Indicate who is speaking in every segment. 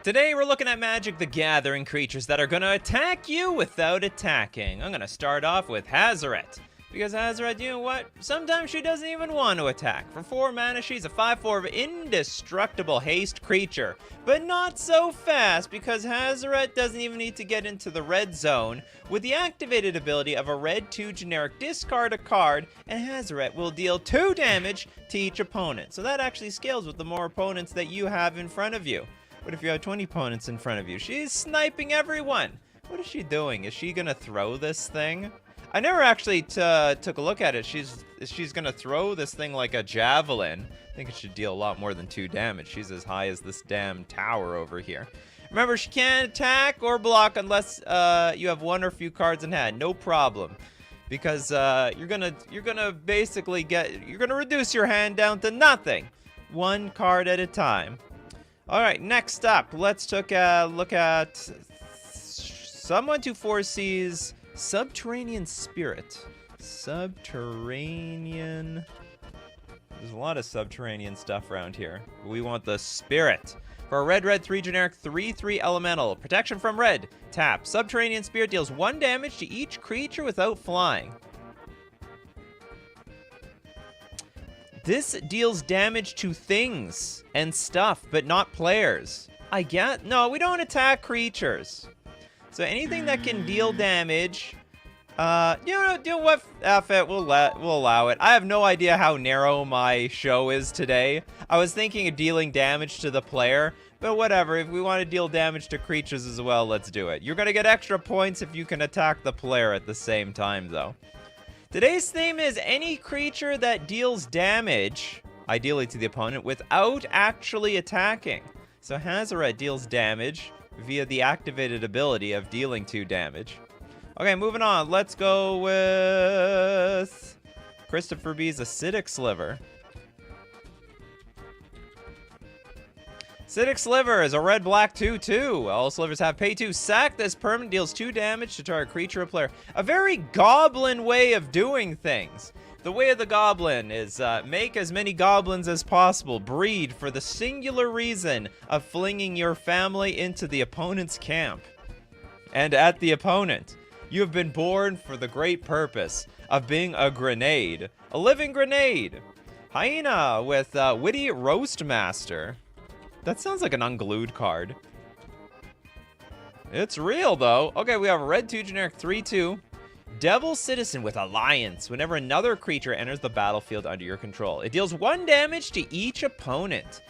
Speaker 1: Today we're looking at Magic the Gathering creatures that are going to attack you without attacking. I'm going to start off with Hazoret. Because Hazoret, you know what? Sometimes she doesn't even want to attack. For 4 mana, she's a 5/4 indestructible haste creature. But not so fast, because Hazoret doesn't even need to get into the red zone. With the activated ability of a red 2 generic, discard a card, and Hazoret will deal 2 damage to each opponent. So that actually scales with the more opponents that you have in front of you. What if you have 20 opponents in front of you? She's sniping everyone. What is she doing? Is she going to throw this thing? I never actually took a look at it. She's going to throw this thing like a javelin. I think it should deal a lot more than 2 damage. She's as high as this damn tower over here. Remember, she can't attack or block unless you have 1 or few cards in hand. No problem. Because you're gonna basically reduce your hand down to nothing. 1 card at a time. Alright, next up, let's look at someone who foresees Subterranean Spirit. Subterranean. There's a lot of subterranean stuff around here. We want the Spirit. For a red 3 generic 3/3 elemental. Protection from red. Tap. Subterranean Spirit deals 1 damage to each creature without flying. This deals damage to things and stuff, but not players. I get. No, we don't attack creatures. So anything that can deal damage, you know what? F it. We'll allow it. I have no idea how narrow my show is today. I was thinking of dealing damage to the player, but whatever. If we want to deal damage to creatures as well, let's do it. You're gonna get extra points if you can attack the player at the same time, though. Today's theme is any creature that deals damage, ideally to the opponent, without actually attacking. So Hazoret deals damage via the activated ability of dealing 2 damage. Okay, moving on. Let's go with Christopher B's Acidic Sliver. Acidic Sliver is a red-black 2/2. All slivers have pay 2. Sack this permanent, deals 2 damage to target creature or player. A very goblin way of doing things. The way of the goblin is make as many goblins as possible. Breed for the singular reason of flinging your family into the opponent's camp. And at the opponent, you have been born for the great purpose of being a grenade. A living grenade. Hyena with Witty Roastmaster. That sounds like an unglued card. It's real, though. Okay, we have a red 2 generic 3/2. Devil Citizen with Alliance. Whenever another creature enters the battlefield under your control, it deals 1 damage to each opponent.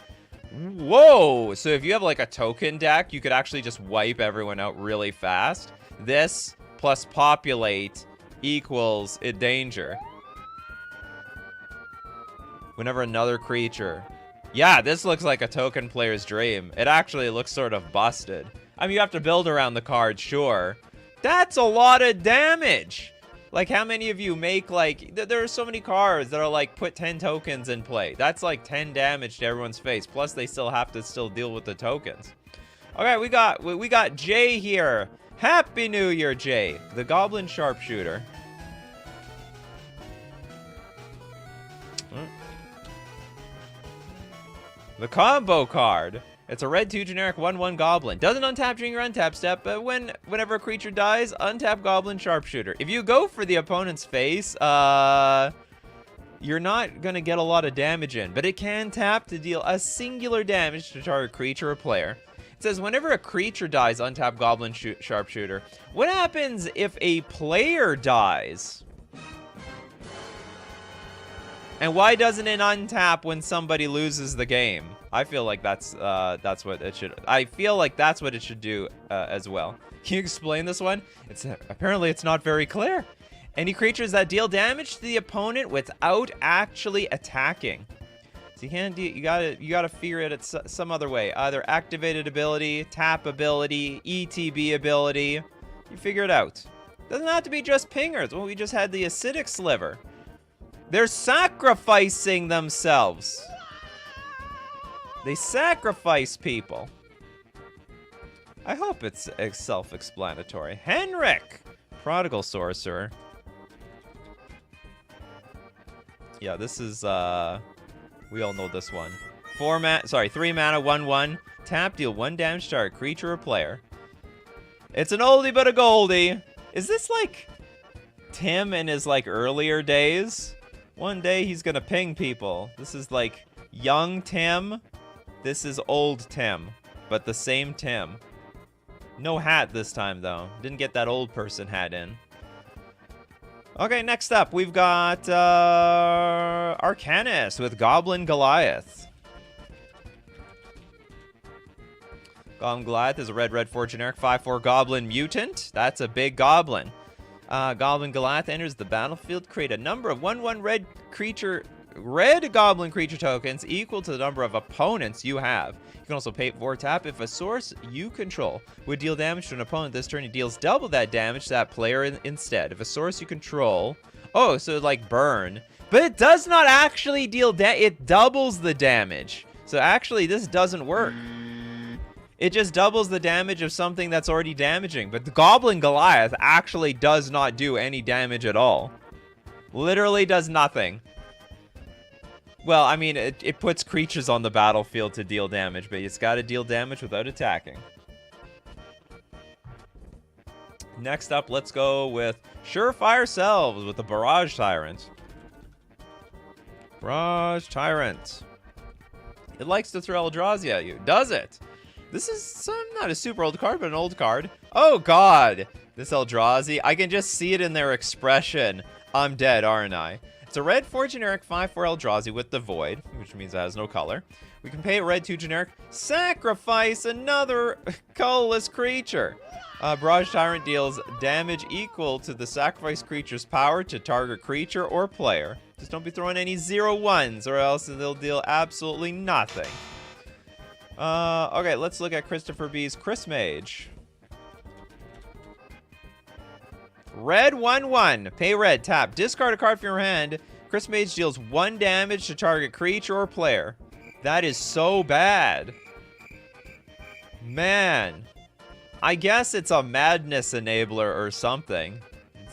Speaker 1: Whoa! So if you have like a token deck, you could actually just wipe everyone out really fast. This plus populate equals a danger. Whenever another creature... Yeah, this looks like a token player's dream. It actually looks sort of busted. I mean, you have to build around the card, sure. That's a lot of damage. Like, how many of you make, like... There are so many cards that are, like, put 10 tokens in play. That's, like, 10 damage to everyone's face. Plus, they still have to deal with the tokens. Okay, we got Jay here. Happy New Year, Jay. The Goblin Sharpshooter. The combo card. It's a red 2 generic 1/1 goblin. Doesn't untap during your untap step, but whenever a creature dies, untap Goblin Sharpshooter. If you go for the opponent's face, you're not gonna get a lot of damage in, but it can tap to deal a singular damage to target creature or player. It says whenever a creature dies, untap Goblin Sharpshooter. What happens if a player dies? And why doesn't it untap when somebody loses the game? I feel like that's what it should. I feel like that's what it should do as well. Can you explain this one? Apparently it's not very clear. Any creatures that deal damage to the opponent without actually attacking. So you can't. You gotta figure it some other way. Either activated ability, tap ability, ETB ability. You figure it out. Doesn't have to be just pingers. Well, we just had the Acidic Sliver. They're sacrificing themselves. They sacrifice people. I hope it's self-explanatory. Henrik! Prodigal Sorcerer. Yeah, this is, we all know this one. 3 mana, 1/1. Tap, deal 1 damage to our creature or player. It's an oldie but a goldie. Is this like Tim in his like earlier days? One day he's gonna ping people. This is like young Tim. This is old Tim, but the same Tim. No hat this time though. Didn't get that old person hat in. Okay, next up we've got Arcanist with Goblin Goliath. Goblin Goliath is a red 4 generic 5/4 goblin mutant. That's a big goblin. Goblin Goliath enters the battlefield. Create a number of 1/1 red goblin creature tokens equal to the number of opponents you have. You can also pay 4 tap if a source you control would deal damage to an opponent this turn. He deals double that damage to that player instead. If a source you control, oh, so like burn, but it does not actually deal it doubles the damage. So actually, this doesn't work. It just doubles the damage of something that's already damaging. But the Goblin Goliath actually does not do any damage at all. Literally does nothing. Well, I mean, it puts creatures on the battlefield to deal damage, but it's got to deal damage without attacking. Next up, let's go with Surefire Selves with the Barrage Tyrant. Barrage Tyrant. It likes to throw Eldrazi at you. Does it? This is not a super old card, but an old card. Oh, God. This Eldrazi. I can just see it in their expression. I'm dead, aren't I? It's a red 4 generic 5/4 Eldrazi with the Void, which means it has no color. We can pay a red 2 generic, sacrifice another colorless creature. Barrage Tyrant deals damage equal to the sacrificed creature's power to target creature or player. Just don't be throwing any 0/1s or else they'll deal absolutely nothing. Okay, let's look at Christopher B's Chris Mage. Red 1/1. Pay red, tap. Discard a card from your hand. Chris Mage deals 1 damage to target creature or player. That is so bad. Man. I guess it's a madness enabler or something.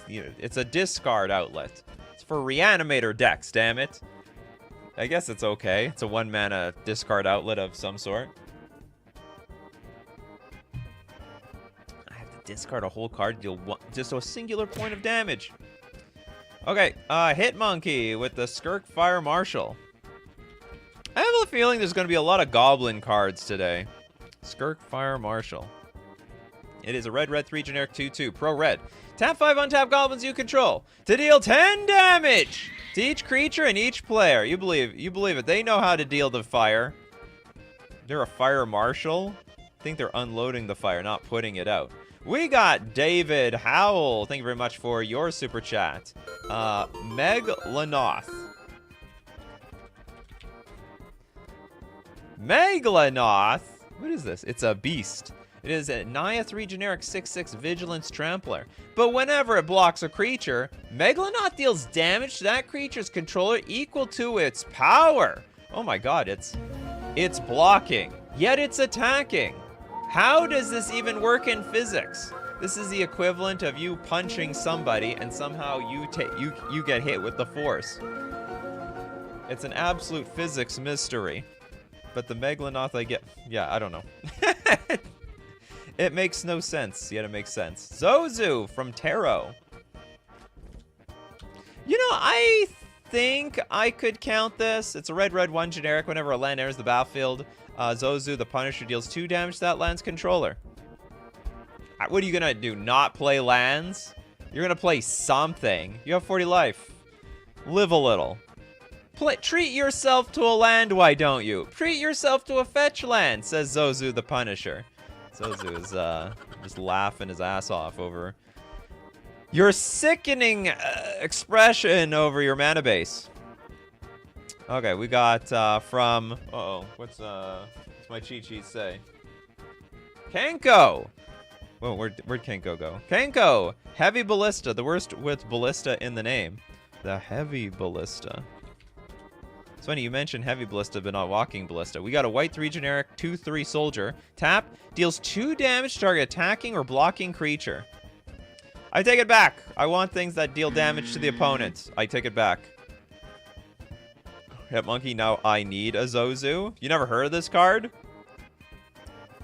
Speaker 1: It's a discard outlet. It's for reanimator decks, damn it. I guess it's okay. It's a 1 mana discard outlet of some sort. I have to discard a whole card to deal just a singular point of damage. Okay, Hitmonkey with the Skirk Fire Marshal. I have a feeling there's going to be a lot of goblin cards today. Skirk Fire Marshal. It is a red 3 generic 2/2 pro red. Tap 5 untap goblins you control to deal 10 damage to each creature and each player. You believe it. They know how to deal the fire. They're a fire marshal. I think they're unloading the fire, not putting it out. We got David Howell. Thank you very much for your super chat. Meg Lanoth. Megalanoth? What is this? It's a beast. It is a Naya 3 generic 6/6 Vigilance Trampler. But whenever it blocks a creature, Megalanoth deals damage to that creature's controller equal to its power. Oh my god, it's blocking, yet it's attacking. How does this even work in physics? This is the equivalent of you punching somebody and somehow you get hit with the force. It's an absolute physics mystery. But the Megalanoth I get, yeah, I don't know. It makes no sense, yet it makes sense. Zozu from Tarot. You know, I think I could count this. It's a red 1 generic. Whenever a land enters the battlefield, Zozu the Punisher deals 2 damage to that land's controller. What are you gonna do? Not play lands? You're gonna play something. You have 40 life. Live a little. Treat yourself to a land, why don't you? Treat yourself to a fetch land, says Zozu the Punisher. Zozu is just laughing his ass off over your sickening expression over your mana base. Okay, we got from... Uh-oh, what's my cheat sheet say? Kenko! Whoa, where'd Kenko go? Kenko! Heavy Ballista, the worst with Ballista in the name. The Heavy Ballista. It's funny you mentioned Heavy Ballista, but not Walking Ballista. We got a white 3 generic 2/3 soldier. Tap, deals 2 damage to target attacking or blocking creature. I take it back. I want things that deal damage to the opponent. I take it back. Hitmonkey, now I need a Zozu. You never heard of this card?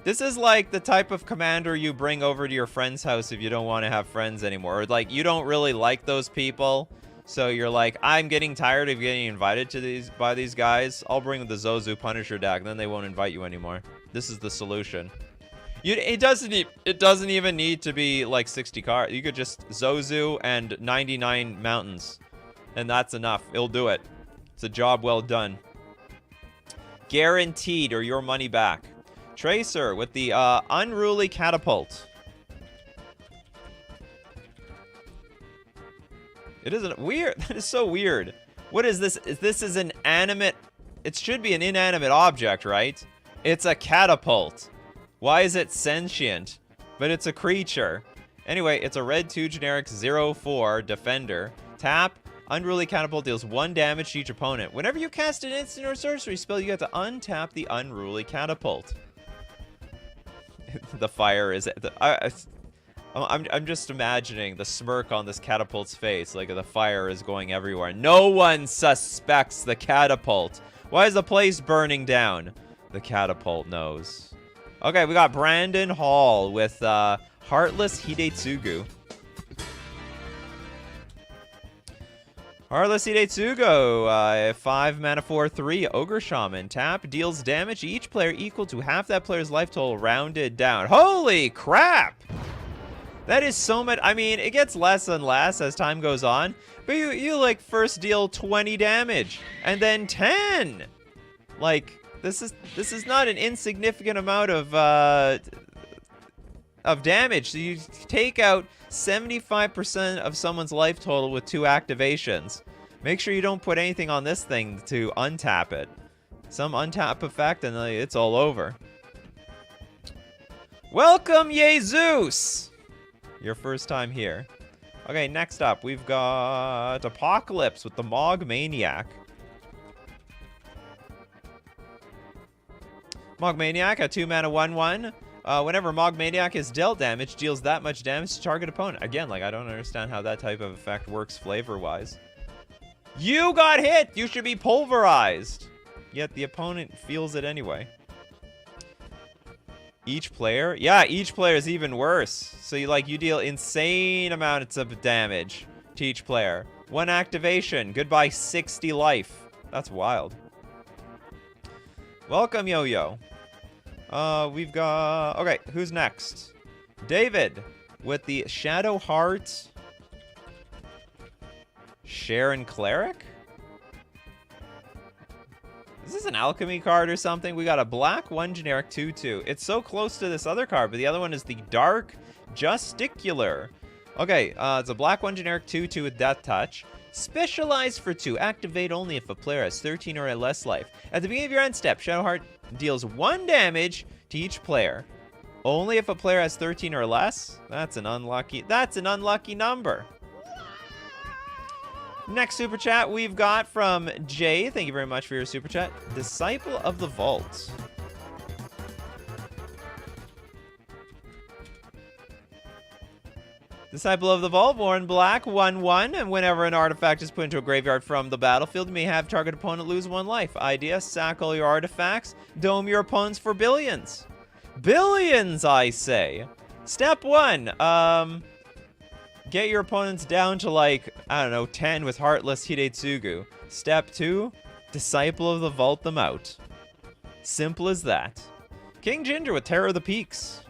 Speaker 1: This is like the type of commander you bring over to your friend's house if you don't want to have friends anymore. Or like you don't really like those people. So you're like, I'm getting tired of getting invited to by these guys. I'll bring the Zozu Punisher deck, then they won't invite you anymore. This is the solution. It doesn't even need to be like 60 cards. You could just Zozu and 99 mountains. And that's enough. It'll do it. It's a job well done. Guaranteed or your money back. Tracer with the Unruly Catapult. It isn't weird. That is so weird. What is this? This is an animate. It should be an inanimate object, right? It's a catapult. Why is it sentient? But it's a creature. Anyway, it's a red 2 generic 0/4 defender. Tap. Unruly Catapult deals 1 damage to each opponent. Whenever you cast an instant or sorcery spell, you get to untap the Unruly Catapult. The fire is... I'm just imagining the smirk on this catapult's face, like the fire is going everywhere. No one suspects the catapult. Why is the place burning down? The catapult knows. Okay, we got Brandon Hall with Heartless Hidetsugu. Heartless Hidetsugu, 5 mana 4/3 Ogre Shaman. Tap, deals damage to each player equal to half that player's life total rounded down. Holy crap! That is so much. I mean, it gets less and less as time goes on, but you like first deal 20 damage and then 10. Like this is not an insignificant amount of damage. So you take out 75% of someone's life total with 2 activations. Make sure you don't put anything on this thing to untap it. Some untap effect and it's all over. Welcome, Jesus! Your first time here. Okay, next up, we've got Apocalypse with the Mog Maniac. Mog Maniac, a 2 mana 1/1. Whenever Mog Maniac is dealt damage, deals that much damage to target opponent. Again, like, I don't understand how that type of effect works flavor-wise. You got hit! You should be pulverized! Yet the opponent feels it anyway. Each player? Yeah, each player is even worse. So you deal insane amounts of damage to each player. 1 activation. Goodbye 60 life. That's wild. Welcome, Yo-Yo. We've got... Okay, who's next? David with the Shadow Heart Sharon Cleric? Is this an alchemy card or something? We got a black 1 generic 2/2. It's so close to this other card, but the other one is the Dark Justicular. Okay, it's a black 1 generic 2/2 with Death Touch. Specialized for 2. Activate only if a player has 13 or less life. At the beginning of your end step, Shadowheart deals 1 damage to each player. Only if a player has 13 or less? That's an unlucky number. Next super chat we've got from Jay. Thank you very much for your super chat. Disciple of the Vault. Disciple of the Vault, born black, 1/1, and whenever an artifact is put into a graveyard from the battlefield, you may have target opponent lose 1 life. Idea, sack all your artifacts, dome your opponents for billions. Billions, I say. Step 1, get your opponents down to like, I don't know, 10 with Heartless Hidetsugu. Step 2, Disciple of the Vault them out. Simple as that. King Ginger with Terror of the Peaks.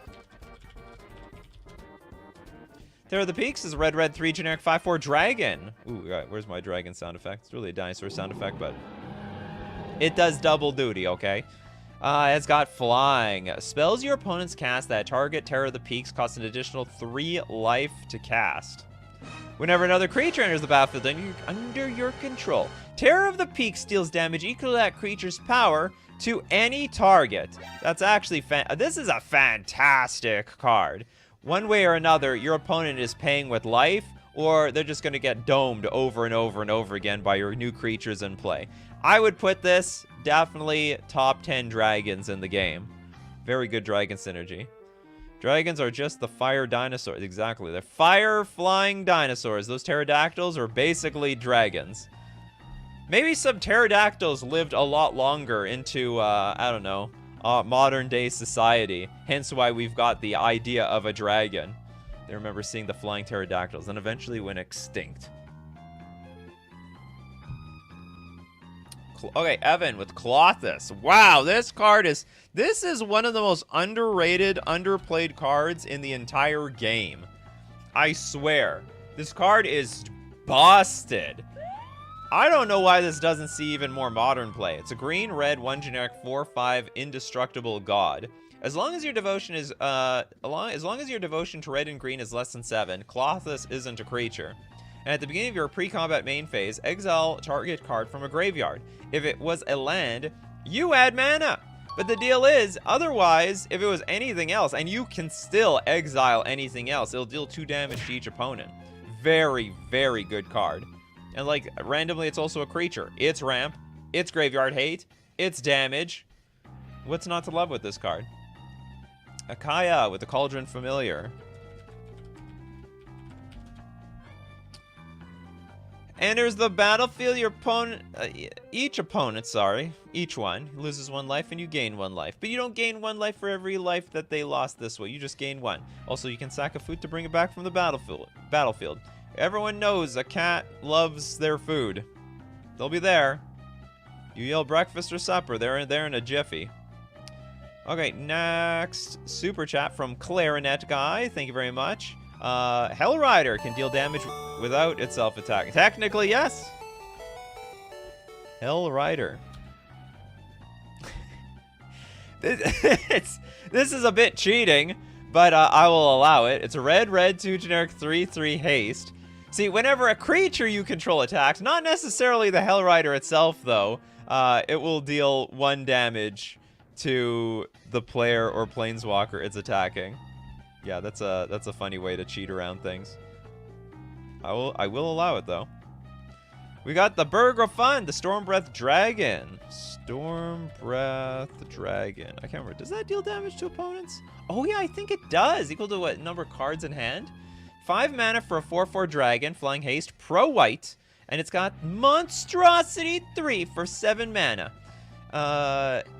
Speaker 1: Terror of the Peaks is a red 3 generic 5/4 dragon. Ooh, where's my dragon sound effect? It's really a dinosaur sound effect, but it does double duty, okay? It's got flying. Spells your opponents cast that target Terror of the Peaks cost an additional 3 life to cast. Whenever another creature enters the battlefield under your control, Terror of the Peaks deals damage equal to that creature's power to any target. That's actually this is a fantastic card. One way or another, your opponent is paying with life, or they're just going to get domed over and over and over again by your new creatures in play. I would put this definitely top 10 dragons in the game. Very good dragon synergy. Dragons are just the fire dinosaurs. Exactly. They're fire-flying dinosaurs. Those pterodactyls are basically dragons. Maybe some pterodactyls lived a lot longer into, I don't know, modern day society. Hence why we've got the idea of a dragon. They remember seeing the flying pterodactyls and eventually went extinct. Okay, Evan with Clothis. Wow, this card is... This is one of the most underrated, underplayed cards in the entire game. I swear. This card is busted. I don't know why this doesn't see even more modern play. It's a green, red, 1 generic, 4/5 indestructible god. As long as your devotion is as long as your devotion to red and green is less than 7, Clothis isn't a creature. And at the beginning of your pre-combat main phase, exile target card from a graveyard. If it was a land, you add mana. But the deal is, otherwise, if it was anything else, and you can still exile anything else, it'll deal 2 damage to each opponent. Very, very good card. And like, randomly, it's also a creature. It's ramp, it's graveyard hate, it's damage. What's not to love with this card? Akaya with the Cauldron Familiar. Enters the battlefield, your opponent, each one loses 1 life and you gain 1 life. But you don't gain 1 life for every life that they lost this way. You just gain 1. Also, you can sack a food to bring it back from the battlefield. Everyone knows a cat loves their food. They'll be there. You yell breakfast or supper, they're in a jiffy. Okay, next super chat from Clarinet Guy. Thank you very much. Hellrider can deal damage without itself attacking. Technically, yes. Hellrider. This is a bit cheating, but I will allow it. It's a red, 2 generic, 3/3 haste. See, whenever a creature you control attacks, not necessarily the Hellrider itself, though, it will deal 1 damage to the player or planeswalker it's attacking. Yeah, that's a funny way to cheat around things. I will allow it, though. We got the Burgrafun, the Stormbreath Dragon. Stormbreath Dragon. I can't remember. Does that deal damage to opponents? Oh, yeah, I think it does. Equal to what number of cards in hand? 5 mana for a 4/4 dragon, flying haste, pro-white, and it's got Monstrosity 3 for 7 mana.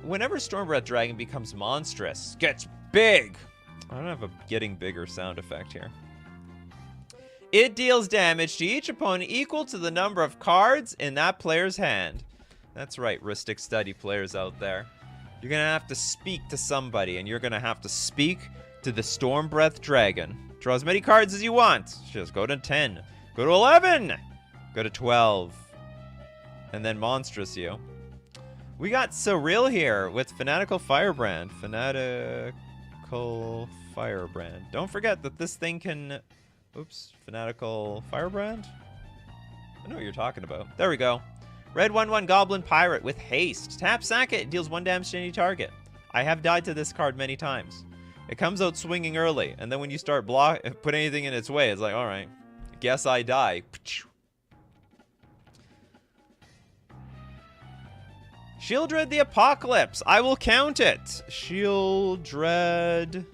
Speaker 1: Whenever Stormbreath Dragon becomes monstrous, gets big. I don't have a getting bigger sound effect here. It deals damage to each opponent equal to the number of cards in that player's hand. That's right, Ristic Study players out there. You're gonna have to speak to somebody, and you're gonna have to speak to the Stormbreath Dragon. Draw as many cards as you want. Just go to 10. Go to 11. Go to 12. And then monstrous you. We got Surreal here with Fanatical Firebrand. Fanatical Firebrand. Don't forget that this thing can... Oops. Fanatical Firebrand? I know what you're talking about. There we go. Red 1/1 Goblin Pirate with haste. Tap, sack it. Deals 1 damage to any target. I have died to this card many times. It comes out swinging early, and then when you start put anything in its way, it's like, all right, guess I die. Shieldred the Apocalypse. I will count it. Shieldred.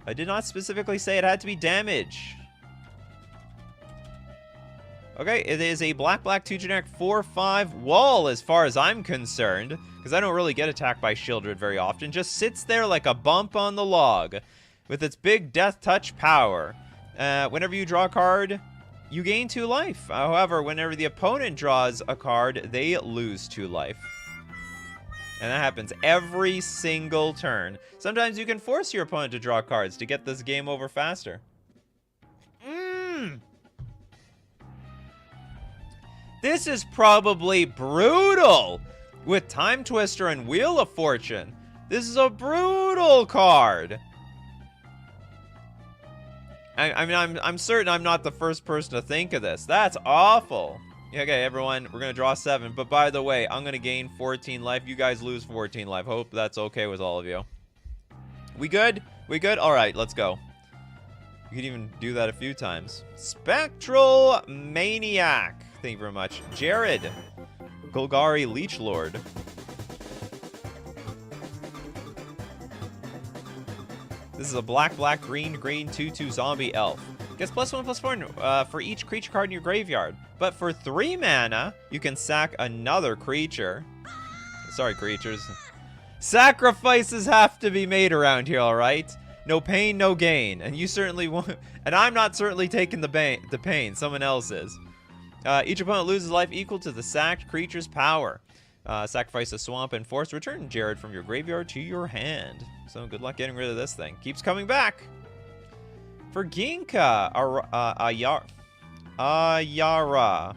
Speaker 1: I did not specifically say it had to be damage. Okay, it is a black 2 generic 4/5 wall as far as I'm concerned. Because I don't really get attacked by Shieldred very often. Just sits there like a bump on the log. With its big death touch power. Whenever you draw a card, you gain 2 life. However, whenever the opponent draws a card, they lose 2 life. And that happens every single turn. Sometimes you can force your opponent to draw cards to get this game over faster. This is probably brutal. With Time Twister and Wheel of Fortune. This is a brutal card. I mean, I'm certain I'm not the first person to think of this. That's awful. Okay, everyone, we're going to draw 7. But by the way, I'm going to gain 14 life. You guys lose 14 life. Hope that's okay with all of you. We good? We good? All right, let's go. You can even do that a few times. Spectral Maniac. Thank you very much. Jared. Golgari Leech Lord. This is a black 2/2 zombie elf. Gets +1/+4 for each creature card in your graveyard. But for 3 mana, you can sack another creature. Sorry, creatures. Sacrifices have to be made around here, alright? No pain, no gain. And you certainly won't. And I'm not certainly taking the pain. Someone else is. Each opponent loses life equal to the sacked creature's power. Sacrifice a swamp and force. Return Jared from your graveyard to your hand. So good luck getting rid of this thing. Keeps coming back. For Ginka, Ayara,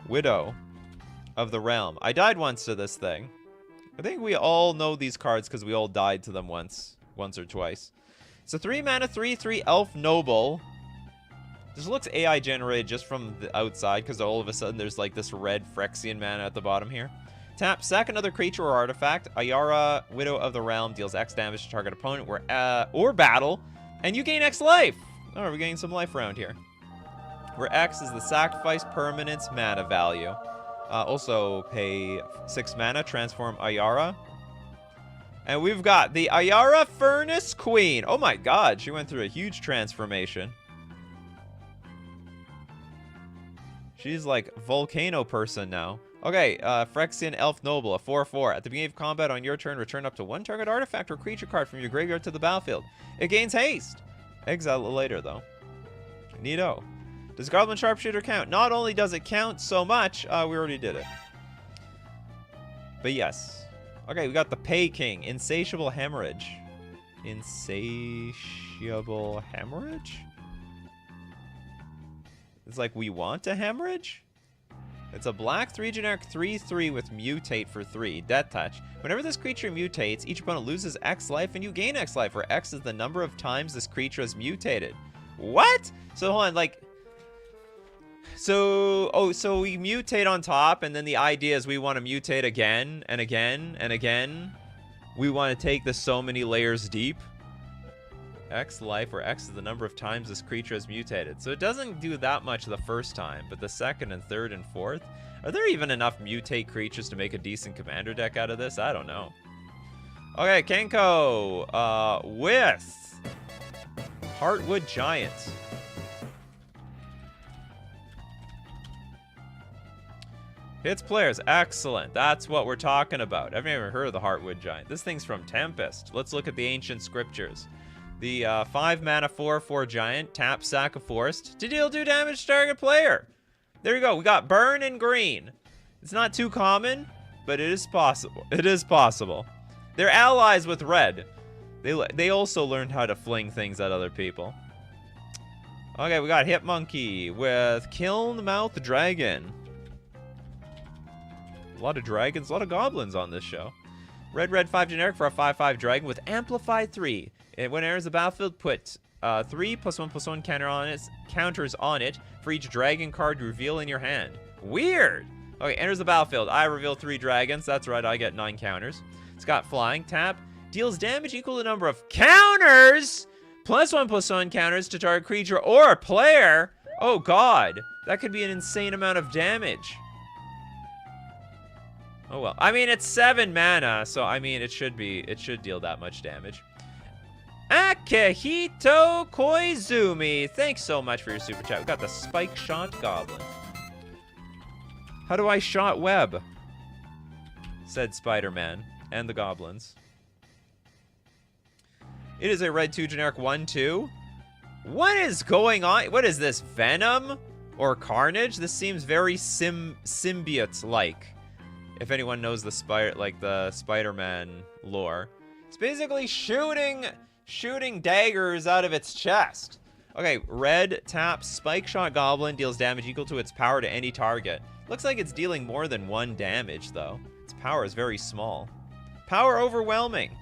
Speaker 1: Widow of the Realm. I died once to this thing. I think we all know these cards because we all died to them once or twice. It's a 3 mana, 3/3 Elf Noble. This looks AI generated just from the outside because all of a sudden there's like this red Phyrexian mana at the bottom here. Tap, sack another creature or artifact. Ayara, Widow of the Realm, deals X damage to target opponent or battle, and you gain X life. Oh, we're getting some life around here. Where X is the sacrifice permanent's mana value. Also pay 6 mana, transform Ayara. And we've got the Ayara Furnace Queen. Oh my god, she went through a huge transformation. She's like volcano person now. Okay, Phyrexian Elf Noble, a 4/4. At the beginning of combat on your turn, return up to 1 target artifact or creature card from your graveyard to the battlefield. It gains haste. Exile it later, though. Neato. Does Goblin Sharpshooter count? Not only does it count so much, we already did it. But yes. Okay, we got the Pay King. Insatiable Hemorrhage. Insatiable Hemorrhage? It's like we want a hemorrhage? It's a black 3 generic 3/3 with mutate for 3. Death Touch. Whenever this creature mutates, each opponent loses X life and you gain X life, where X is the number of times this creature has mutated. What? So hold on, like... So we mutate on top, and then the idea is we want to mutate again and again and again. We want to take this so many layers deep. X life, where X is the number of times this creature has mutated. So it doesn't do that much the first time, but the second and third and fourth? Are there even enough mutate creatures to make a decent commander deck out of this? I don't know. Okay, Kenko, with Heartwood Giant. Hits players, excellent. That's what we're talking about. I've never heard of the Heartwood Giant. This thing's from Tempest. Let's look at the ancient scriptures. The 5 mana 4/4 giant, tap, sack a forest to deal 2 damage to target player. There you go. We got burn and green. It's not too common, but it is possible. It is possible. They're allies with red. They also learned how to fling things at other people. Okay, we got Hit Monkey with Kilnmouth Dragon. A lot of dragons, a lot of goblins on this show. Red 5 generic for a 5/5 dragon with Amplify 3. When it enters the battlefield, put 3 +1/+1 counters on it for each dragon card you reveal in your hand. Weird! Okay, enters the battlefield. I reveal 3 dragons. That's right, I get 9 counters. It's got flying. Tap. Deals damage equal to the number of counters! +1/+1 counters to target creature or player. Oh god, that could be an insane amount of damage. Oh well. I mean, it's 7 mana, so I mean, it should deal that much damage. Akihito Koizumi, thanks so much for your super chat. We got the Spike Shot Goblin. How do I shot web? Said Spider-Man and the goblins. It is a red 2 generic 1/2. What is going on? What is this, Venom or Carnage? This seems very symbiote-like. If anyone knows the Spider-Man lore. It's basically shooting daggers out of its chest. Okay, red, tap, Spike Shot Goblin, deals damage equal to its power to any target. Looks like it's dealing more than 1 damage, though. Its power is very small. Power overwhelming.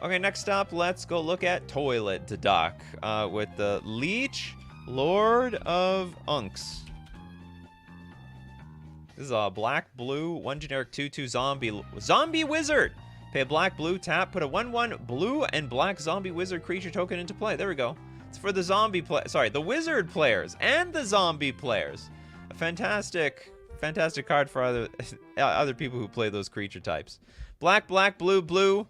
Speaker 1: Okay, next up, let's go look at Toilet Duck with the Leech, Lord of Unks. This is a black-blue, 1 generic 2/2 zombie wizard. Pay a black-blue tap, put a 1/1 blue and black zombie wizard creature token into play. There we go. It's for the the wizard players and the zombie players. A fantastic card for other people who play those creature types. Black, blue.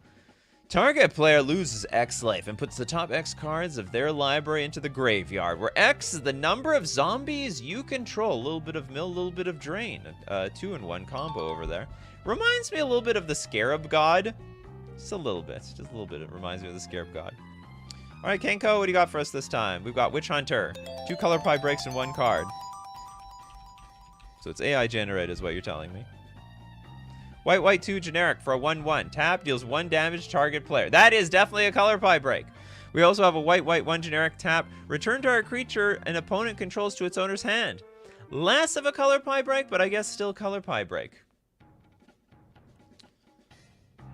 Speaker 1: Target player loses X life and puts the top X cards of their library into the graveyard, where X is the number of zombies you control. A little bit of mill, a little bit of drain. 2-in-1 combo over there. Reminds me a little bit of the Scarab God. Just a little bit. Just a little bit. It reminds me of the Scarab God. All right, Kenko, what do you got for us this time? We've got Witch Hunter. 2 color pie breaks and 1 card. So it's AI generated is what you're telling me. White, white, 2 generic for a 1/1. Tap deals 1 damage to target player. That is definitely a color pie break. We also have a white, white, 1 generic tap. Return target creature an opponent controls to its owner's hand. Less of a color pie break, but I guess still color pie break.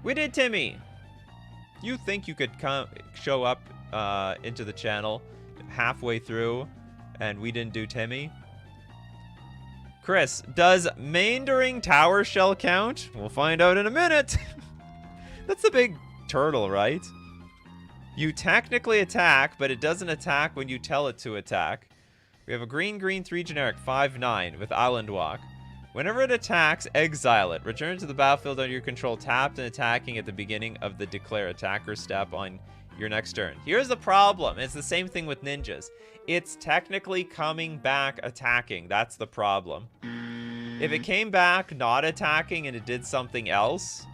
Speaker 1: We did Timmy. You think you could show up into the channel halfway through and we didn't do Timmy? Chris, does Mandering Tower Shell count? We'll find out in a minute. That's the big turtle, right? You technically attack, but it doesn't attack when you tell it to attack. We have a green, green, 3 generic, 5/9 with Island Walk. Whenever it attacks, exile it. Return to the battlefield under your control, tapped and attacking at the beginning of the declare attacker step on your next turn. Here's the problem. It's the same thing with ninjas. It's technically coming back attacking. That's the problem. If it came back not attacking and it did something else,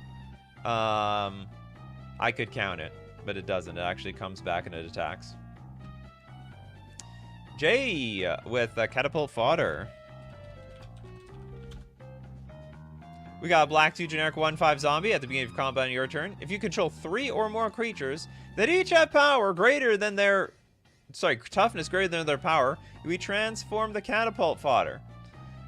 Speaker 1: I could count it. But it doesn't. It actually comes back and it attacks. Jay with Catapult Fodder. We got a black 2 generic 1/5 zombie at the beginning of combat on your turn. If you control 3 or more creatures that each have power greater than their... toughness greater than their power, we transform the catapult fodder.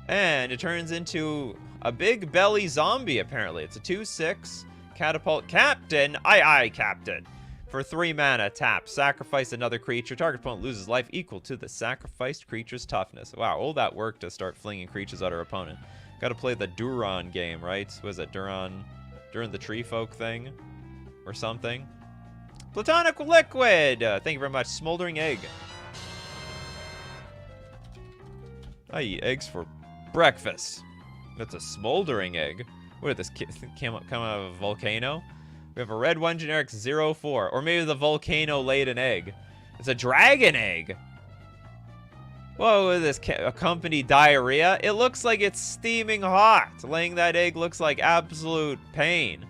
Speaker 1: And it turns into a big belly zombie, apparently. It's a 2/6 catapult captain. Aye, captain. For 3 mana, tap. Sacrifice another creature. Target opponent loses life equal to the sacrificed creature's toughness. Wow, all that work to start flinging creatures at our opponent. Gotta play the Duran game, right? Was it Duran the Tree Folk thing? Or something? Platonic Liquid! Thank you very much. Smoldering Egg. I eat eggs for breakfast. That's a smoldering egg. What did this come out of a volcano? We have a red 1 generic 0/4. Or maybe the volcano laid an egg. It's a dragon egg. Whoa, is this accompanied diarrhea? It looks like it's steaming hot. Laying that egg looks like absolute pain.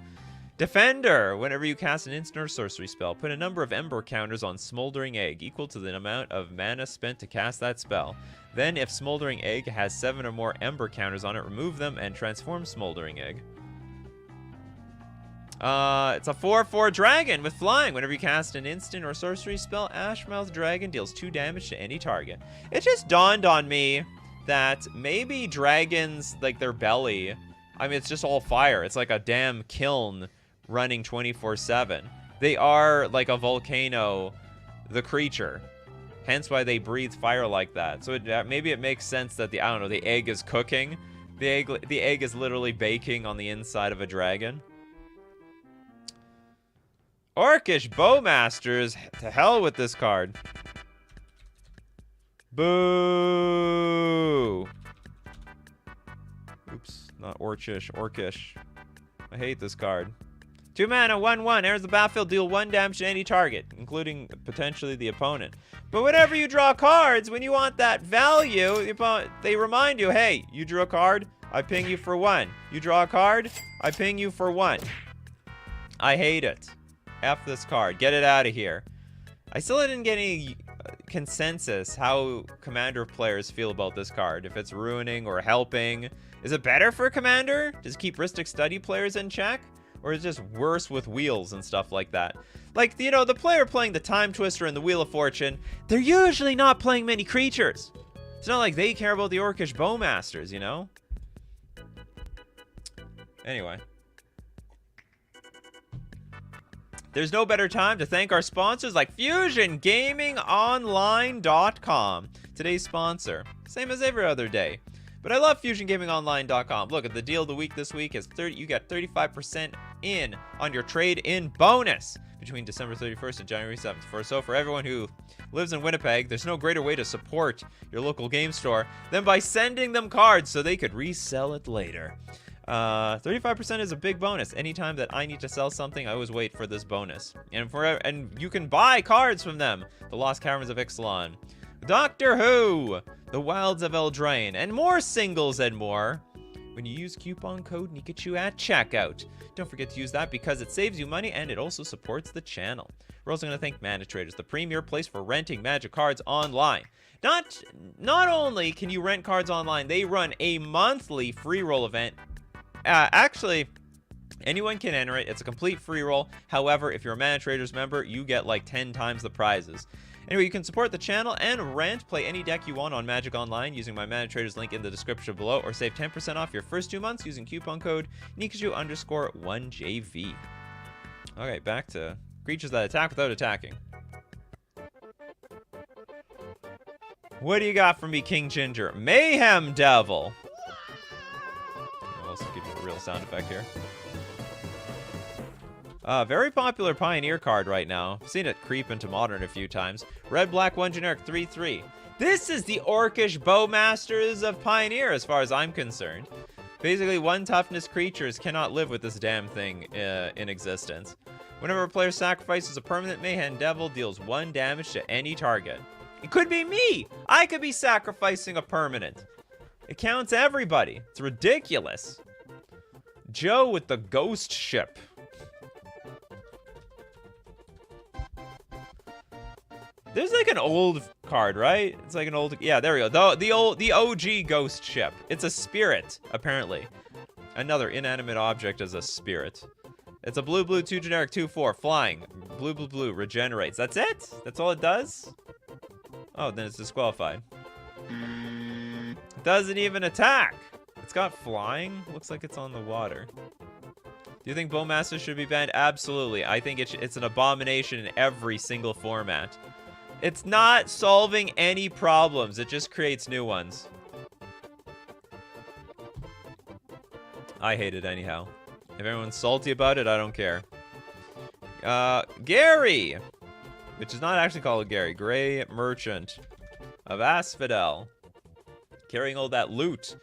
Speaker 1: Defender. Whenever you cast an instant or sorcery spell, put a number of ember counters on Smoldering Egg equal to the amount of mana spent to cast that spell. Then, if Smoldering Egg has 7 or more ember counters on it, remove them and transform Smoldering Egg. It's a 4/4 dragon with flying. Whenever you cast an instant or sorcery spell, Ashmouth Dragon deals 2 damage to any target. It just dawned on me that maybe dragons, like their belly, I mean, it's just all fire. It's like a damn kiln running 24/7. They are like a volcano, the creature. Hence why they breathe fire like that. So maybe it makes sense that the egg is cooking. The egg is literally baking on the inside of a dragon. Orcish Bowmasters. To hell with this card. Boo. Oops, not Orcish. Orcish. I hate this card. 2 mana, 1/1. Enters the battlefield, deal 1 damage to any target, including potentially the opponent. But whenever you draw cards, when you want that value, they remind you, hey, you drew a card, I ping you for 1. You draw a card, I ping you for 1. I hate it. F this card. Get it out of here. I still didn't get any consensus how Commander players feel about this card. If it's ruining or helping. Is it better for Commander? Does it keep Rhystic Study players in check? Or is it just worse with wheels and stuff like that? Like, you know, the player playing the Time Twister and the Wheel of Fortune, they're usually not playing many creatures. It's not like they care about the Orcish Bowmasters, you know? Anyway. There's no better time to thank our sponsors like FusionGamingOnline.com. Today's sponsor. Same as every other day. But I love FusionGamingOnline.com. Look, at the deal of the week this week is you get 35% in on your trade-in bonus between December 31st and January 7th. So for everyone who lives in Winnipeg, there's no greater way to support your local game store than by sending them cards so they could resell it later. 35% is a big bonus. Anytime that I need to sell something, I always wait for this bonus. And you can buy cards from them. The Lost Caverns of Ixalan, Doctor Who, The Wilds of Eldraine, and more singles and more when you use coupon code Nikachu at checkout. Don't forget to use that because it saves you money and it also supports the channel. We're also going to thank Mana Traders, the premier place for renting Magic cards online. Not only can you rent cards online, they run a monthly free roll event. Actually, anyone can enter it. It's a complete free roll. However, if you're a Mana Traders member, you get like 10 times the prizes. Anyway, you can support the channel and play any deck you want on Magic Online using my Mana Traders link in the description below, or save 10% off your first 2 months using coupon code Nikachu_1JV. Okay, back to creatures that attack without attacking. What do you got for me, King Ginger? Mayhem Devil. I'll also give you a real sound effect here. Very popular Pioneer card right now. I've seen it creep into Modern a few times. Red, black, 1 generic, 3/3. This is the Orcish Bowmasters of Pioneer, as far as I'm concerned. Basically, 1 toughness creatures cannot live with this damn thing in existence. Whenever a player sacrifices a permanent, Mayhem Devil deals 1 damage to any target. It could be me! I could be sacrificing a permanent. It counts everybody. It's ridiculous. Joe with the ghost ship. There's like an old card, right? It's like an old, yeah, there we go. The OG ghost ship. It's a spirit, apparently. Another inanimate object is a spirit. It's a blue, 2 generic, 2/4, flying. Blue, regenerates. That's it? That's all it does? Oh, then it's disqualified. It doesn't even attack. It's got flying. Looks like it's on the water. Do you think Bowmasters should be banned? Absolutely. I think it's an abomination in every single format. It's not solving any problems. It just creates new ones. I hate it anyhow. If everyone's salty about it, I don't care. Gary! Which is not actually called Gary. Gray Merchant of Asphodel. Carrying all that loot.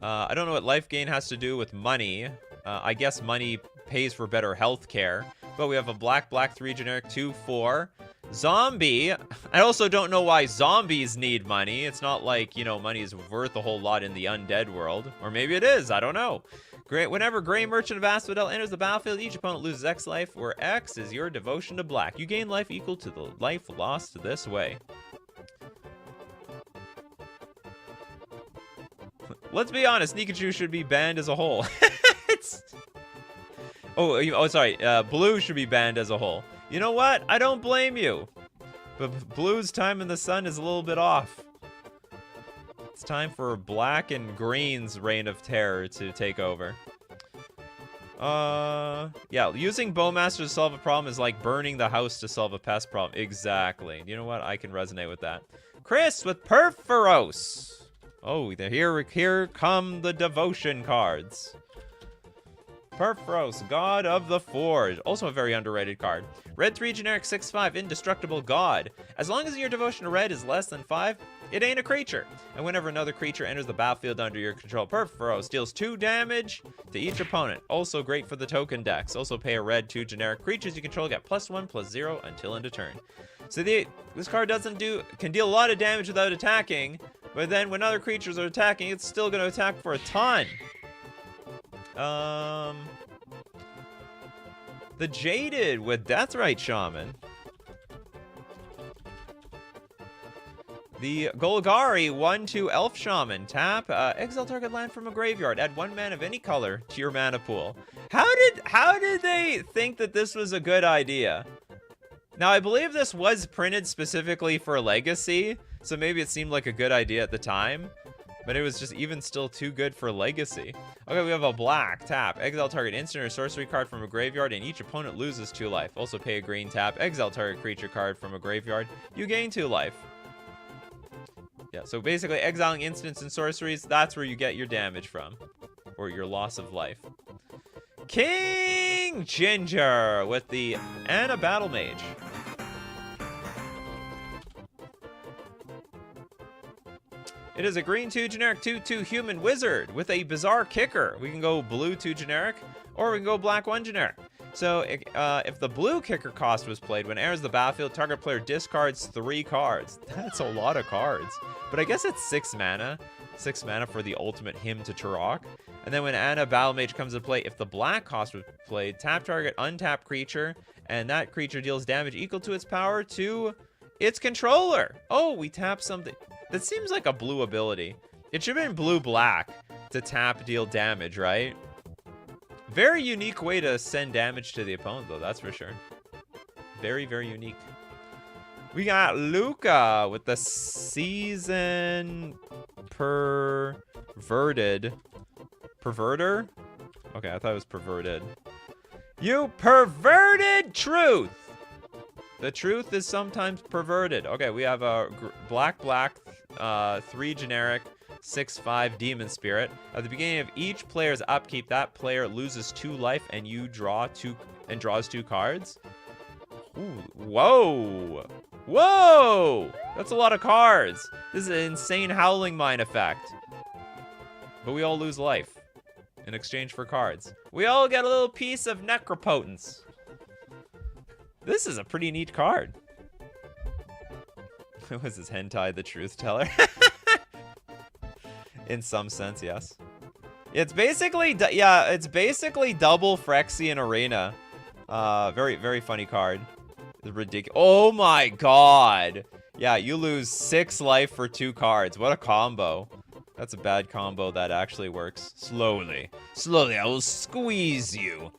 Speaker 1: I don't know what life gain has to do with money. I guess money pays for better health care. But we have a black, 3 generic, 2/4. Zombie. I also don't know why zombies need money. It's not like, you know, money is worth a whole lot in the undead world. Or maybe it is. I don't know. Whenever Gray Merchant of Asphodel enters the battlefield, each opponent loses X life, where X is your devotion to black. You gain life equal to the life lost this way. Let's be honest, Nikachu should be banned as a whole. Oh, sorry. Blue should be banned as a whole. You know what? I don't blame you. But Blue's time in the sun is a little bit off. It's time for black and green's reign of terror to take over. Yeah, using Bowmasters to solve a problem is like burning the house to solve a pest problem. Exactly. You know what? I can resonate with that. Chris with Perforos. Oh, here come the devotion cards. Perforos, God of the Forge. Also a very underrated card. Red 3 generic 6/5 indestructible god. As long as your devotion to red is less than 5, it ain't a creature. And whenever another creature enters the battlefield under your control, Perforos deals 2 damage to each opponent. Also great for the token decks. Also pay a red 2 generic. Creatures you control get +1/+0 until end of turn. So this card can deal a lot of damage without attacking, but then when other creatures are attacking, it's still going to attack for a ton. The Jaded with Deathrite Shaman. The Golgari 1/2 Elf Shaman. Tap, exile target land from a graveyard. Add 1 mana of any color to your mana pool. How did they think that this was a good idea? Now, I believe this was printed specifically for Legacy, so maybe it seemed like a good idea at the time. But it was just even still too good for Legacy. Okay, we have a black. Tap. Exile target instant or sorcery card from a graveyard, and each opponent loses 2 life. Also pay a green. Tap. Exile target creature card from a graveyard. You gain 2 life. Yeah, so basically exiling instants and sorceries, that's where you get your damage from. Or your loss of life. King Ginger with the Anna Battle Mage. It is a green 2 generic 2/2 human wizard with a bizarre kicker. We can go blue 2 generic, or we can go black 1 generic. So if the blue kicker cost was played, when it enters the battlefield, target player discards 3 cards. That's a lot of cards. But I guess it's 6 mana. 6 mana for the ultimate Hymn to Turok. And then when Anna Battle Mage comes into play, if the black cost was played, tap target, untap creature, and that creature deals damage equal to its power to its controller. Oh, we tap something. That seems like a blue ability. It should have been blue-black to tap, deal damage, right? Very unique way to send damage to the opponent, though, that's for sure. Very, very unique. We got Luca with the season perverted. Perverter? Okay, I thought it was perverted. You perverted truth! The truth is sometimes perverted. Okay, we have a black, 3 generic, 6/5 demon spirit. At the beginning of each player's upkeep, that player loses 2 life and you draws 2 cards. Ooh, whoa! Whoa! That's a lot of cards. This is an insane Howling Mine effect. But we all lose life in exchange for cards. We all get a little piece of Necropotence. This is a pretty neat card. Was this hentai the truth teller? In some sense, yes. It's basically, it's basically double Phyrexian Arena. Very, very funny card. It's ridiculous. Oh my god. Yeah, you lose 6 life for 2 cards. What a combo. That's a bad combo that actually works. Slowly. Slowly, I will squeeze you.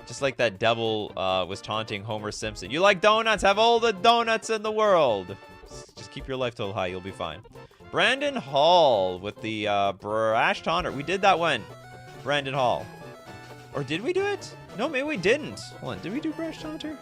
Speaker 1: Just like that devil was taunting Homer Simpson. You like donuts? Have all the donuts in the world. Just keep your life total high. You'll be fine. Brandon Hall with the Brash Taunter. We did that one. Brandon Hall. Or did we do it? No, maybe we didn't. Hold on. Did we do Brash Taunter?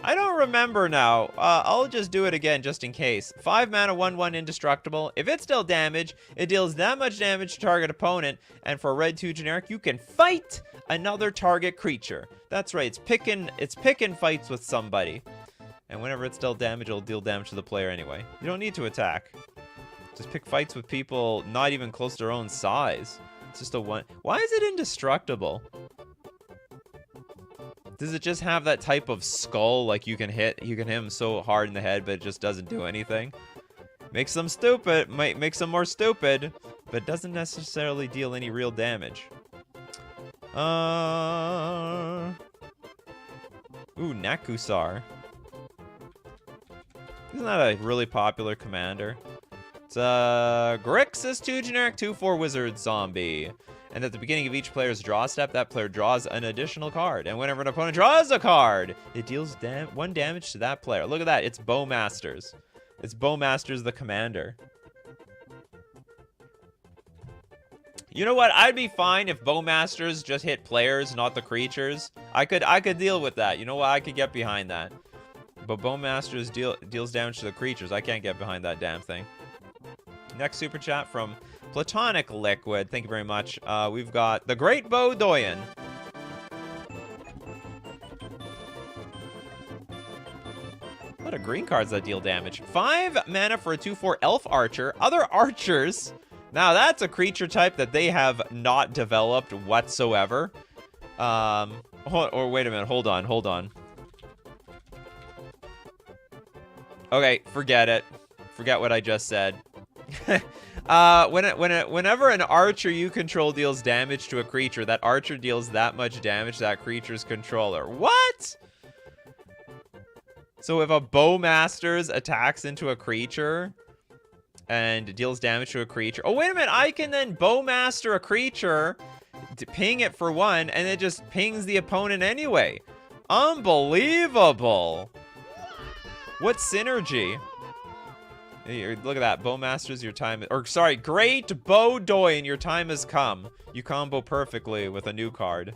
Speaker 1: I don't remember now. I'll just do it again just in case. 5 mana, 1/1 indestructible. If it's still damage, it deals that much damage to target opponent. And for a red 2 generic, you can fight another target creature. That's right. It's picking fights with somebody. And whenever it's dealt damage, it'll deal damage to the player anyway. You don't need to attack. Just pick fights with people not even close to their own size. It's just a 1. Why is it indestructible? Does it just have that type of skull, like you can hit him so hard in the head, but it just doesn't do anything? Makes them stupid, makes them more stupid, but doesn't necessarily deal any real damage. Ooh, Nakusar. Isn't that a really popular commander? It's Grixis 2 generic 2/4 wizard zombie. And at the beginning of each player's draw step, that player draws an additional card. And whenever an opponent draws a card, it deals 1 damage to that player. Look at that. It's Bowmasters. It's Bowmasters the commander. You know what? I'd be fine if Bowmasters just hit players, not the creatures. I could deal with that. You know what? I could get behind that. But Bowmasters deals damage to the creatures. I can't get behind that damn thing. Next super chat from Platonic Liquid. Thank you very much. We've got the Great Bo Doyen. A lot of green cards that deal damage. 5 mana for a 2/4 Elf Archer. Other archers. Now that's a creature type that they have not developed whatsoever. Or wait a minute. Hold on. Okay, forget it. Forget what I just said. Whenever an archer you control deals damage to a creature, that archer deals that much damage to that creature's controller. What? So if a Bowmasters attacks into a creature and deals damage to a creature... Oh, wait a minute. I can then Bowmaster a creature, ping it for 1, and it just pings the opponent anyway. Unbelievable. What synergy? Look at that. Bowmasters, your time... Or, sorry, Great Bo Doyen, your time has come. You combo perfectly with a new card.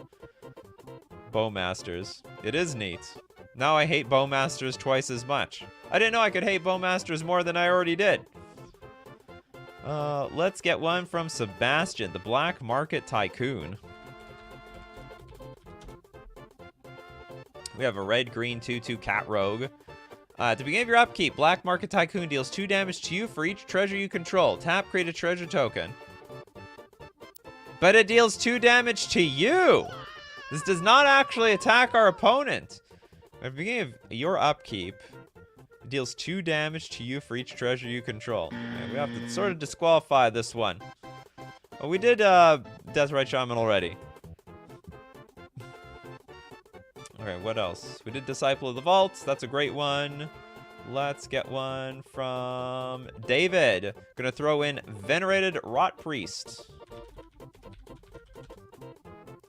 Speaker 1: Bowmasters. It is neat. Now I hate Bowmasters twice as much. I didn't know I could hate Bowmasters more than I already did. Let's get one from Sebastian, the Black Market Tycoon. We have a red-green 2/2 Cat Rogue. At the beginning of your upkeep, Black Market Tycoon deals 2 damage to you for each treasure you control. Tap, create a treasure token. But it deals 2 damage to you. This does not actually attack our opponent. At the beginning of your upkeep, it deals 2 damage to you for each treasure you control. Okay, we have to sort of disqualify this one. Well, we did Deathrite Shaman already. Okay, what else? We did Disciple of the Vaults. That's a great one. Let's get one from David. Gonna throw in Venerated Rot Priest.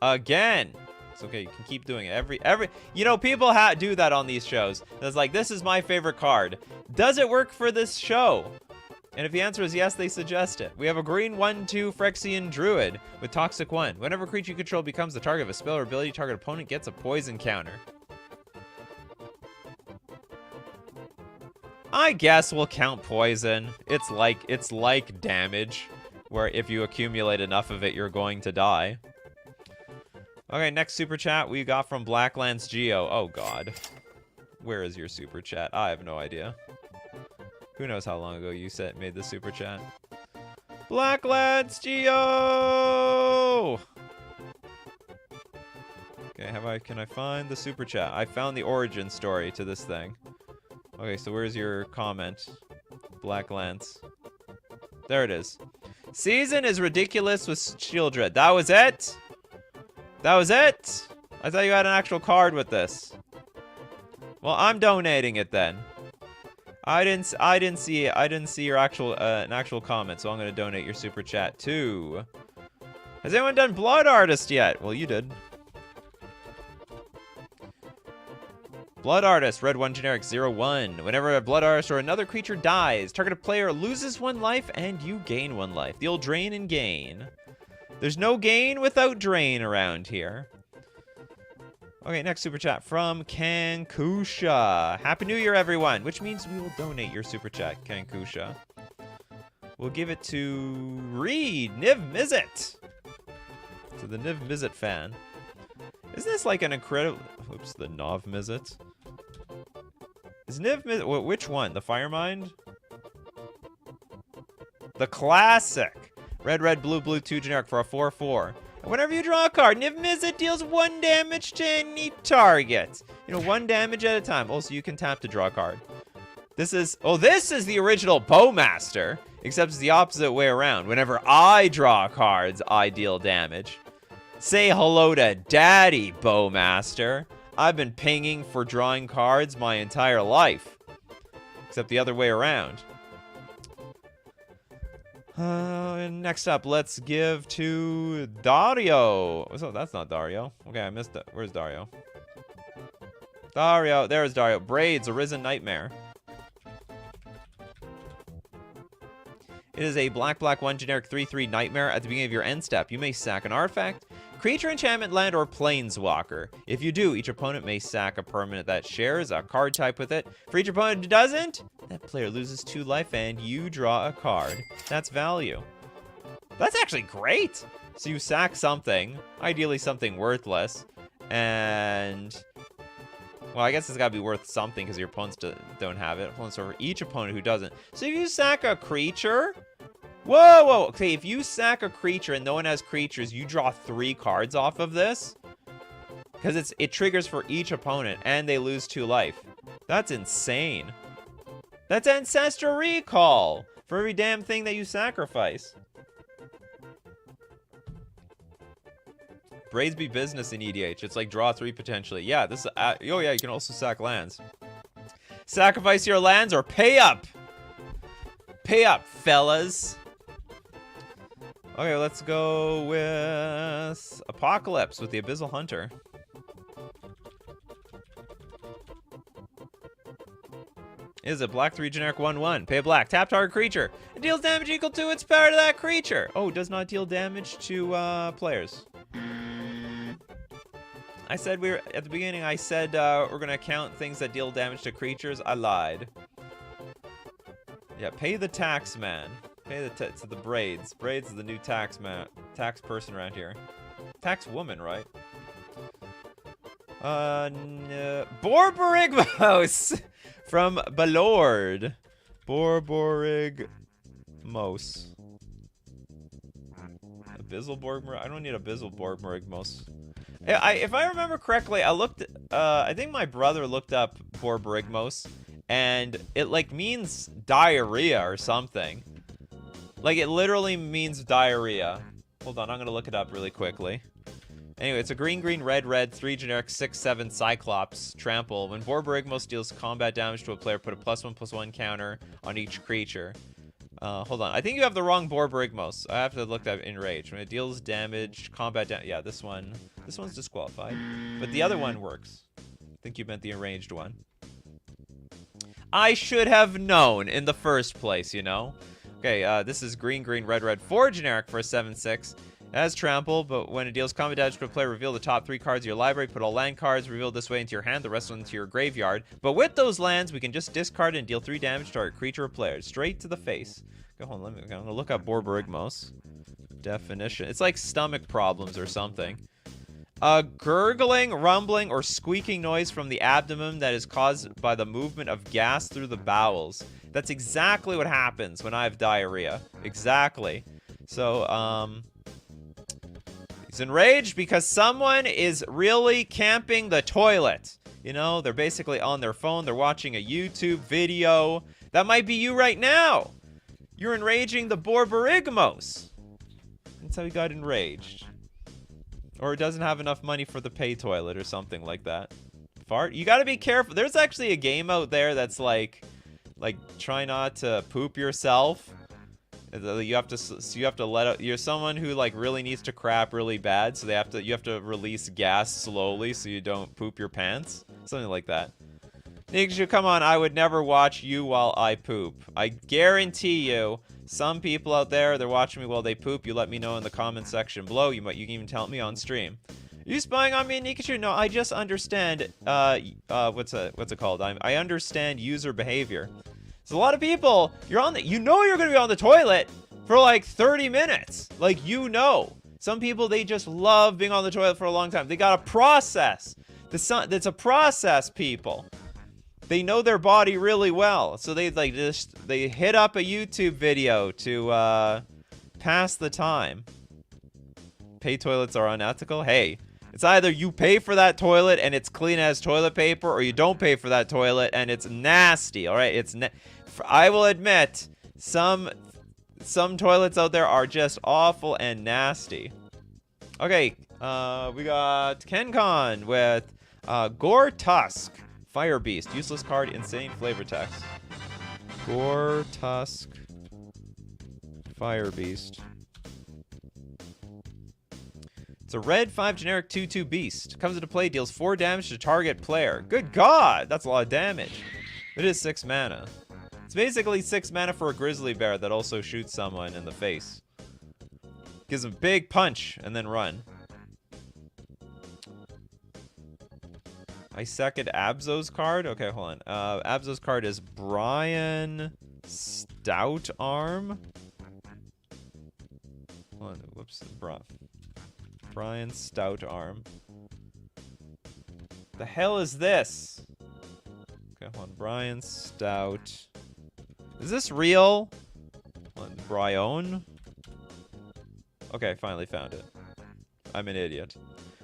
Speaker 1: Again. It's okay, you can keep doing it. Every you know, people do that on these shows. It's like, this is my favorite card. Does it work for this show? And if the answer is yes, they suggest it. We have a green 1/2 Phyrexian Druid with Toxic 1. Whenever a creature you control becomes the target of a spell or ability, target opponent gets a poison counter. I guess we'll count poison. It's like damage, where if you accumulate enough of it, you're going to die. Okay, next super chat we got from Blacklands Geo. Oh god. Where is your super chat? I have no idea. Who knows how long ago you made the super chat? Blacklands Geo! Okay, can I find the super chat? I found the origin story to this thing. Okay, so where's your comment? Blacklands. There it is. Season is ridiculous with Shieldred. That was it? That was it? I thought you had an actual card with this. Well, I'm donating it then. I didn't see your actual an actual comment, so I'm gonna donate your super chat too. Has anyone done Blood Artist yet? Well, you did. Blood Artist, red 1 generic 0/1. Whenever a Blood Artist or another creature dies, targeted player loses 1 life and you gain 1 life. The old drain and gain. There's no gain without drain around here. Okay, next super chat from Kankusha. Happy New Year, everyone, which means we will donate your super chat, Kankusha. We'll give it to Reed Niv Mizzet. To the Niv Mizzet fan. Isn't this like an incredible... Oops, the Nov Mizzet. Is Niv Mizzet... Which one? The Firemind? The classic. Red, blue, 2 generic for a 4/4. And whenever you draw a card, Niv Mizzet deals 1 damage to any target. You know, 1 damage at a time. Also, you can tap to draw a card. This is the original Bowmaster, except it's the opposite way around. Whenever I draw cards, I deal damage. Say hello to Daddy, Bowmaster. I've been pinging for drawing cards my entire life. Except the other way around. And next up, let's give to Dario. Oh, that's not Dario. Okay, I missed it. Where's Dario? Dario, there's Dario. Braids, Arisen Nightmare. It is a black 1 generic 3/3 Nightmare. At the beginning of your end step, you may sack an artifact, creature, enchantment, land, or planeswalker. If you do, each opponent may sack a permanent that shares a card type with it. For each opponent who doesn't, that player loses 2 life and you draw a card. That's value. That's actually great. So you sack something, ideally something worthless, and... Well, I guess it's gotta be worth something because your opponents don't have it. Opponents over each opponent who doesn't. So if you sack a creature... Whoa! Okay, if you sack a creature and no one has creatures, you draw 3 cards off of this. Because it triggers for each opponent, and they lose 2 life. That's insane. That's Ancestral Recall! For every damn thing that you sacrifice. Braids be business in EDH. It's like draw 3 potentially. Yeah, this is... oh yeah, you can also sack lands. Sacrifice your lands or pay up! Pay up, fellas! Okay, let's go with Apocalypse with the Abyssal Hunter. Is it black 3 generic 1/1? Pay a black. Tap target creature. It deals damage equal to its power to that creature. Oh, does not deal damage to players. I said at the beginning, I said we're gonna count things that deal damage to creatures. I lied. Yeah, pay the tax man. Pay to the Braids. Braids is the new tax person around here. Tax woman, right? No. Borborygmos! from Balord. Borborigmos. Abyssalborgmor. I don't need Abyssalborgmorigmos. If I remember correctly, I looked. I think my brother looked up Borborigmos, and it like means diarrhea or something. Like it literally means diarrhea. Hold on, I'm gonna look it up really quickly. Anyway, it's a green, green, red, red, 3 generic, 6/7 Cyclops trample. When Borborigmos deals combat damage to a player, put a +1/+1 counter on each creature. Hold on. I think you have the wrong Borborigmos. I have to look that in Rage. When it deals damage, combat damage. Yeah, this one. This one's disqualified. But the other one works. I think you meant the enraged one. I should have known in the first place, you know? Okay, this is green, green, red, red, 4 generic for a 7/6. It has trample, but when it deals combat damage to a player, reveal the top 3 cards of your library, put all land cards revealed this way into your hand, the rest into your graveyard. But with those lands, we can just discard and deal 3 damage to our creature or player, straight to the face. Go on, I'm gonna look up Borborigmos. Definition. It's like stomach problems or something. A gurgling, rumbling, or squeaking noise from the abdomen that is caused by the movement of gas through the bowels. That's exactly what happens when I have diarrhea. Exactly. So, he's enraged because someone is really camping the toilet. You know, they're basically on their phone. They're watching a YouTube video. That might be you right now. You're enraging the Borborigmos. That's how he got enraged. Or doesn't have enough money for the pay toilet or something like that. Fart? You gotta be careful. There's actually a game out there that's like try not to poop yourself. You have to let out. You're someone who like really needs to crap really bad, so you have to release gas slowly so you don't poop your pants. Something like that. Nikachu, come on, I would never watch you while I poop. I guarantee you, some people out there, they're watching me while they poop. You let me know in the comment section below. You can even tell me on stream. Are you spying on me, Nikachu? No, I just understand, what's it called? I understand user behavior. So a lot of people, you know you're gonna be on the toilet for like 30 minutes. Like, you know. Some people, they just love being on the toilet for a long time. They gotta process. That's a process, people. They know their body really well. So they hit up a YouTube video to pass the time. Pay toilets are unethical. Hey, it's either you pay for that toilet and it's clean as toilet paper, or you don't pay for that toilet and it's nasty. All right, I will admit, some toilets out there are just awful and nasty. Okay, we got KenCon with Gore Tusk, Fire Beast, useless card, insane flavor text. Gore Tusk, Fire Beast. It's a red 5 generic 2/2 beast. Comes into play, deals 4 damage to target player. Good God, that's a lot of damage. It is 6 mana. It's basically 6 mana for a grizzly bear that also shoots someone in the face. Gives them a big punch and then run. I second Abzo's card. Okay, hold on. Abzo's card is Brian Stoutarm. Hold on. Whoops. Brian Stoutarm. The hell is this? Okay, hold on. Brian Stout. Is this real? Brion? Okay, finally found it. I'm an idiot.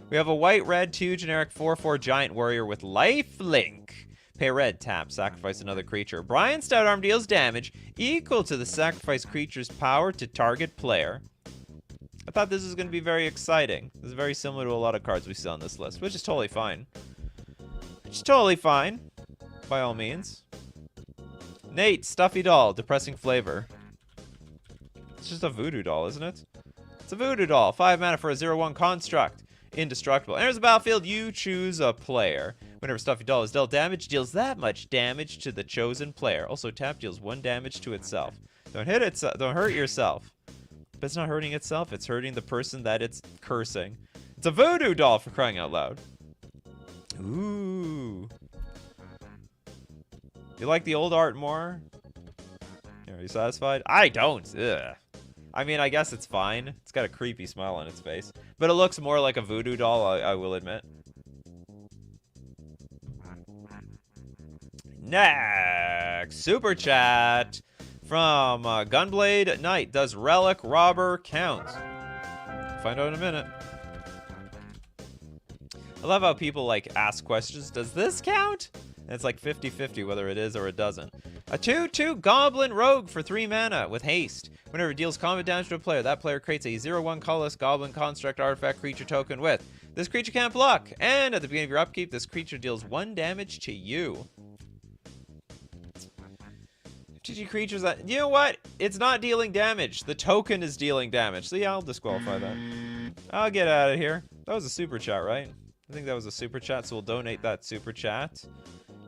Speaker 1: We have a white-red 2 generic 4/4 giant warrior with lifelink. Pay red, tap, sacrifice another creature. Brian Stoutarm deals damage equal to the sacrificed creature's power to target player. I thought this was going to be very exciting. This is very similar to a lot of cards we see on this list, which is totally fine. Which is totally fine, by all means. Nate, Stuffy Doll, depressing flavor. It's just a voodoo doll, isn't it? It's a voodoo doll. 5 mana for a 0/1 construct. Indestructible. Enters the battlefield, you choose a player. Whenever Stuffy Doll is dealt damage, deals that much damage to the chosen player. Also, tap deals 1 damage to itself. Don't hurt yourself. But it's not hurting itself, it's hurting the person that it's cursing. It's a voodoo doll, for crying out loud. Ooh. You like the old art more? Are you satisfied? I don't. Ugh. I mean, I guess it's fine. It's got a creepy smile on its face. But it looks more like a voodoo doll, I will admit. Next, super chat from Gunblade Knight. Does Relic Robber count? Find out in a minute. I love how people like ask questions. Does this count? And it's like 50-50 whether it is or it doesn't. A 2/2 Goblin Rogue for 3 mana with haste. Whenever it deals combat damage to a player, that player creates a 0/1 colorless Goblin Construct artifact creature token with. This creature can't block, and at the beginning of your upkeep, this creature deals 1 damage to you. MTG creatures that, you know what? It's not dealing damage. The token is dealing damage. So yeah, I'll disqualify that. I'll get out of here. That was a super chat, right? I think that was a super chat, so we'll donate that super chat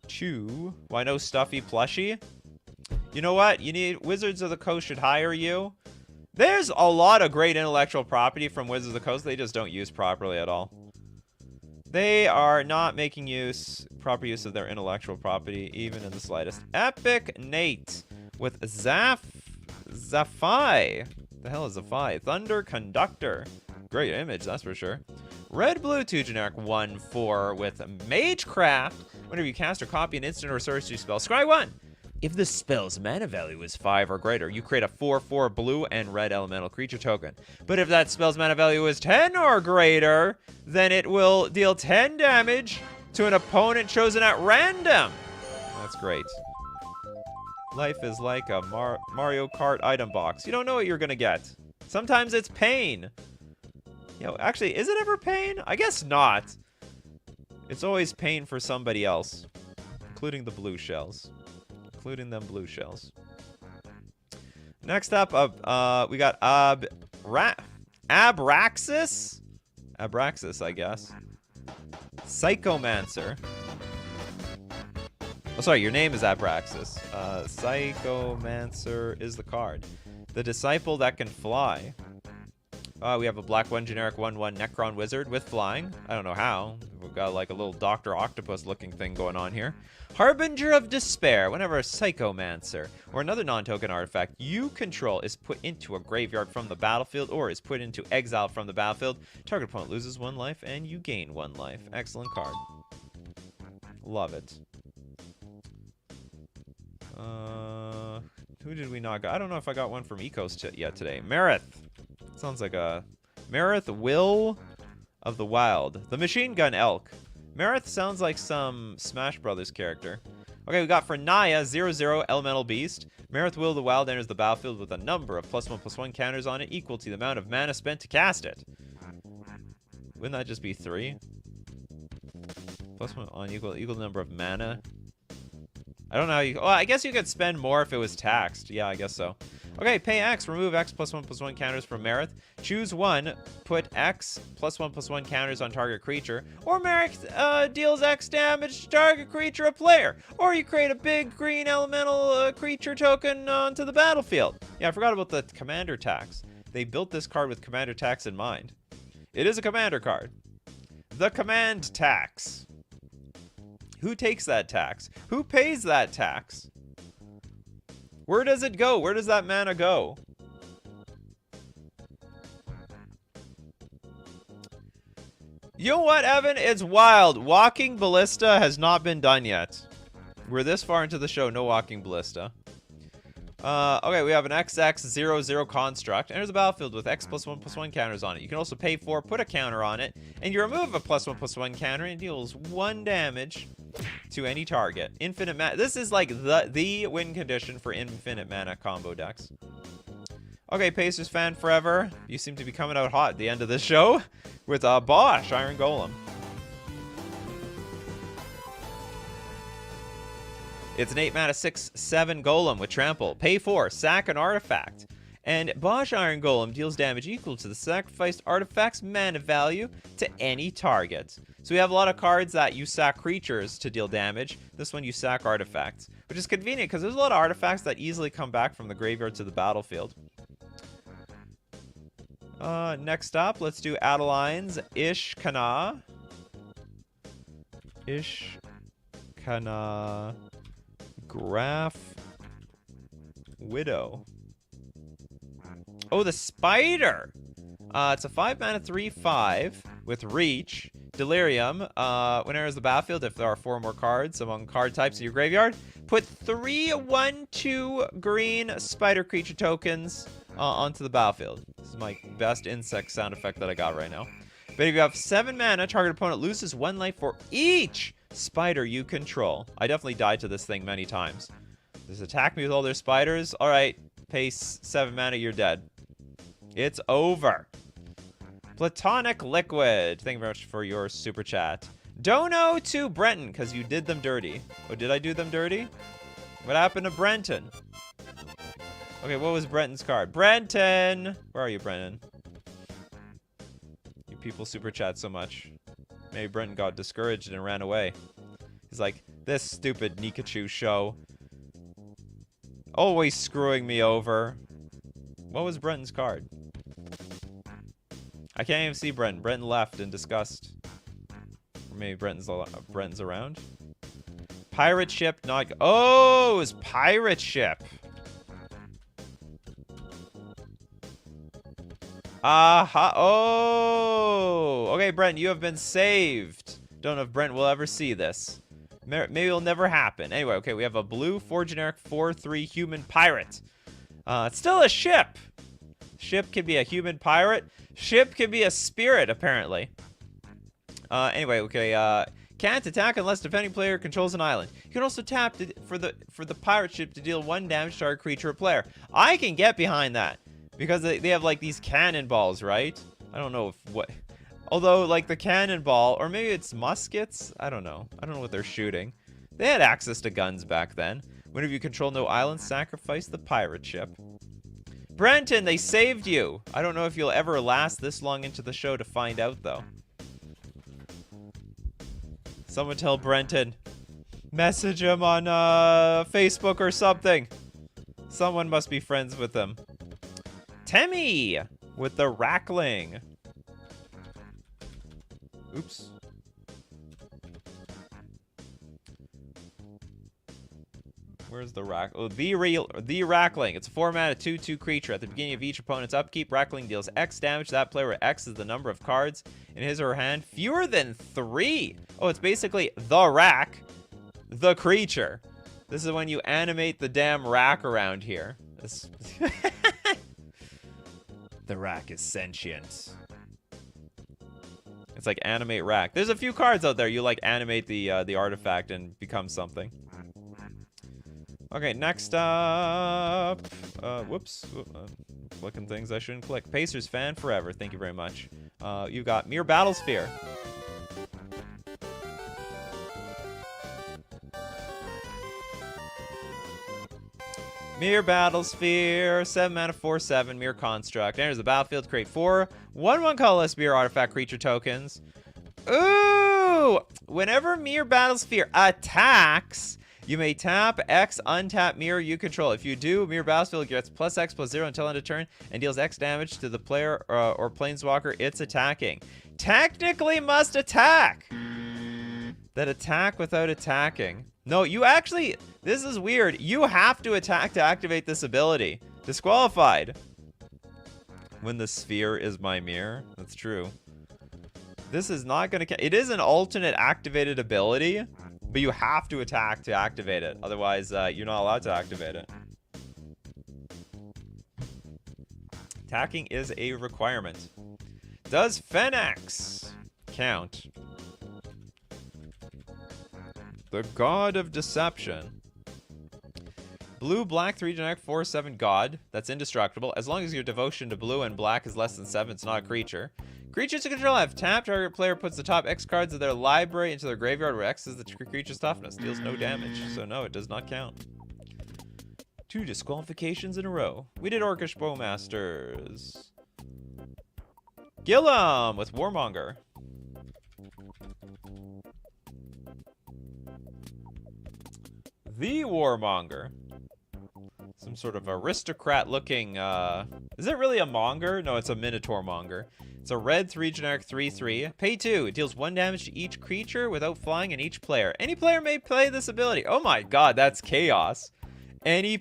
Speaker 1: to... Why no Stuffy Plushie? You know what? You need... Wizards of the Coast should hire you. There's a lot of great intellectual property from Wizards of the Coast. They just don't use properly at all. They are not making proper use of their intellectual property, even in the slightest. Epic Nate with Zafai. The hell is Zafai? Thunder Conductor. Great image, that's for sure. Red Blue 2 generic 1/4 with Magecraft. Whenever you cast or copy an instant or sorcery spell, scry 1. If the spell's mana value is 5 or greater, you create a 4/4 blue and red elemental creature token. But if that spell's mana value is 10 or greater, then it will deal 10 damage to an opponent chosen at random. That's great. Life is like a Mario Kart item box. You don't know what you're gonna get. Sometimes it's pain. Yo, actually, is it ever pain? I guess not. It's always pain for somebody else, including the blue shells. Including them blue shells. Next up, we got Abraxas? Abraxas, I guess. Psychomancer. Oh, sorry, your name is Abraxas. Psychomancer is the card. The Disciple that can fly. We have a black 1 generic 1/1 Necron Wizard with flying. I don't know how. We've got like a little Dr. Octopus looking thing going on here. Harbinger of Despair. Whenever a Psychomancer or another non-token artifact you control is put into a graveyard from the battlefield or is put into exile from the battlefield, target opponent loses 1 life and you gain 1 life. Excellent card. Love it. Who did we not get? I don't know if I got one from Ecos yet today. Marith. Sounds like a... Marith Will of the Wild. The Machine Gun Elk. Marith sounds like some Smash Brothers character. Okay, we got for Naya, 0/0 Elemental Beast. Marith Will of the Wild enters the battlefield with a number of +1/+1 counters on it equal to the amount of mana spent to cast it. Wouldn't that just be 3? +1 on equal number of mana. I don't know how you... Oh, I guess you could spend more if it was taxed. Yeah, I guess so. Okay, pay X. Remove X +1/+1 counters from Marith. Choose 1. Put X +1/+1 counters on target creature. Or Marith deals X damage to target creature or player. Or you create a big green elemental creature token onto the battlefield. Yeah, I forgot about the commander tax. They built this card with commander tax in mind. It is a commander card. The command tax. Who takes that tax? Who pays that tax? Where does it go? Where does that mana go? You know what, Evan? It's wild. Walking Ballista has not been done yet. We're this far into the show, no Walking Ballista. Okay, we have an XX00 construct. Enters the battlefield with X +1/+1 counters on it. You can also pay 4, put a counter on it, and you remove a +1/+1 counter and it deals 1 damage to any target. Infinite mana. This is like the win condition for infinite mana combo decks. Okay, Pacers fan forever. You seem to be coming out hot at the end of this show with Bosch, Iron Golem. It's an 8 mana 6/7 Golem with Trample. Pay 4, sack an artifact. And Bosch Iron Golem deals damage equal to the sacrificed artifact's mana value to any target. So we have a lot of cards that you sack creatures to deal damage. This one you sack artifacts, which is convenient because there's a lot of artifacts that easily come back from the graveyard to the battlefield. Next up, let's do Adeline's Ishkana. Ishkana Graph Widow. Oh, the spider! It's a 5 mana 3/5 with Reach. Delirium, when enters the battlefield, if there are 4 more cards among card types in your graveyard, put 3 1/2 green spider creature tokens onto the battlefield. This is my best insect sound effect that I got right now. But if you have 7 mana, target opponent loses 1 life for each spider you control. I definitely died to this thing many times. Just attack me with all their spiders. All right, pay 7 mana, you're dead. It's over. Platonic Liquid. Thank you very much for your super chat. Dono to Brenton, because you did them dirty. Oh, did I do them dirty? What happened to Brenton? Okay, what was Brenton's card? Brenton! Where are you, Brenton? You people super chat so much. Maybe Brenton got discouraged and ran away. He's like, this stupid Nikachu show. Always screwing me over. What was Brenton's card? I can't even see Brenton. Brenton left in disgust. Or maybe Brenton's around. Pirate ship, not... Oh, it was pirate ship. Aha. Oh. Okay, Brenton, you have been saved. Don't know if Brent will ever see this. Maybe it'll never happen. Anyway, okay, we have a blue 4 generic 4/3 human pirate. It's still a ship. Ship can be a human pirate. Ship can be a spirit, apparently. Anyway, okay, can't attack unless defending player controls an island. You can also tap for the pirate ship to deal 1 damage to our creature or player. I can get behind that because they have like these cannonballs, right? I don't know if what. Although, like, the cannonball, or maybe it's muskets? I don't know. I don't know what they're shooting. They had access to guns back then. Whenever you control no islands, sacrifice the pirate ship. Brenton, they saved you! I don't know if you'll ever last this long into the show to find out, though. Someone tell Brenton. Message him on, Facebook or something. Someone must be friends with him. Temmie! With the Rackling. Oops. Where's the rack? Oh, the Rackling. It's a 4 mana 2/2 creature. At the beginning of each opponent's upkeep, Rackling deals X damage to that player, where X is the number of cards in his or her hand. Fewer than 3. Oh, it's basically the rack, the creature. This is when you animate the damn rack around here. The rack is sentient. It's like animate rack. There's a few cards out there you like animate the artifact and become something. Okay, next up. Whoops. Clicking things I shouldn't click. Pacers fan forever. Thank you very much. You got Mere Battlesphere. Mere Battlesphere, 7 mana 4/7, Mere Construct. Enters the battlefield, create 4 1/1 colorless Mere artifact creature tokens. Ooh! Whenever Mere Battlesphere attacks, you may tap X, untap Mere you control. If you do, Mere Battlefield gets +X/+0 until end of turn and deals X damage to the player or planeswalker it's attacking. Technically must attack! That attack without attacking. No, you actually... This is weird. You have to attack to activate this ability. Disqualified. When the sphere is my mirror. That's true. This is not going to... It is an alternate activated ability, but you have to attack to activate it. Otherwise, you're not allowed to activate it. Attacking is a requirement. Does Phoenix count? The God of Deception. Blue, black, 3 generic, 4/7 God. That's indestructible. As long as your devotion to blue and black is less than 7, it's not a creature. Creatures you control have tapped. Target player puts the top X cards of their library into their graveyard, where X is the creature's toughness. Deals no damage. So no, it does not count. 2 disqualifications in a row. We did Orcish Bowmasters. Gillum with Warmonger. The Warmonger. Some sort of aristocrat looking, is it really a monger? No, it's a minotaur monger. It's a red 3 generic 3/3. Pay 2. It deals 1 damage to each creature without flying and each player. Any player may play this ability. Oh my god, that's chaos. I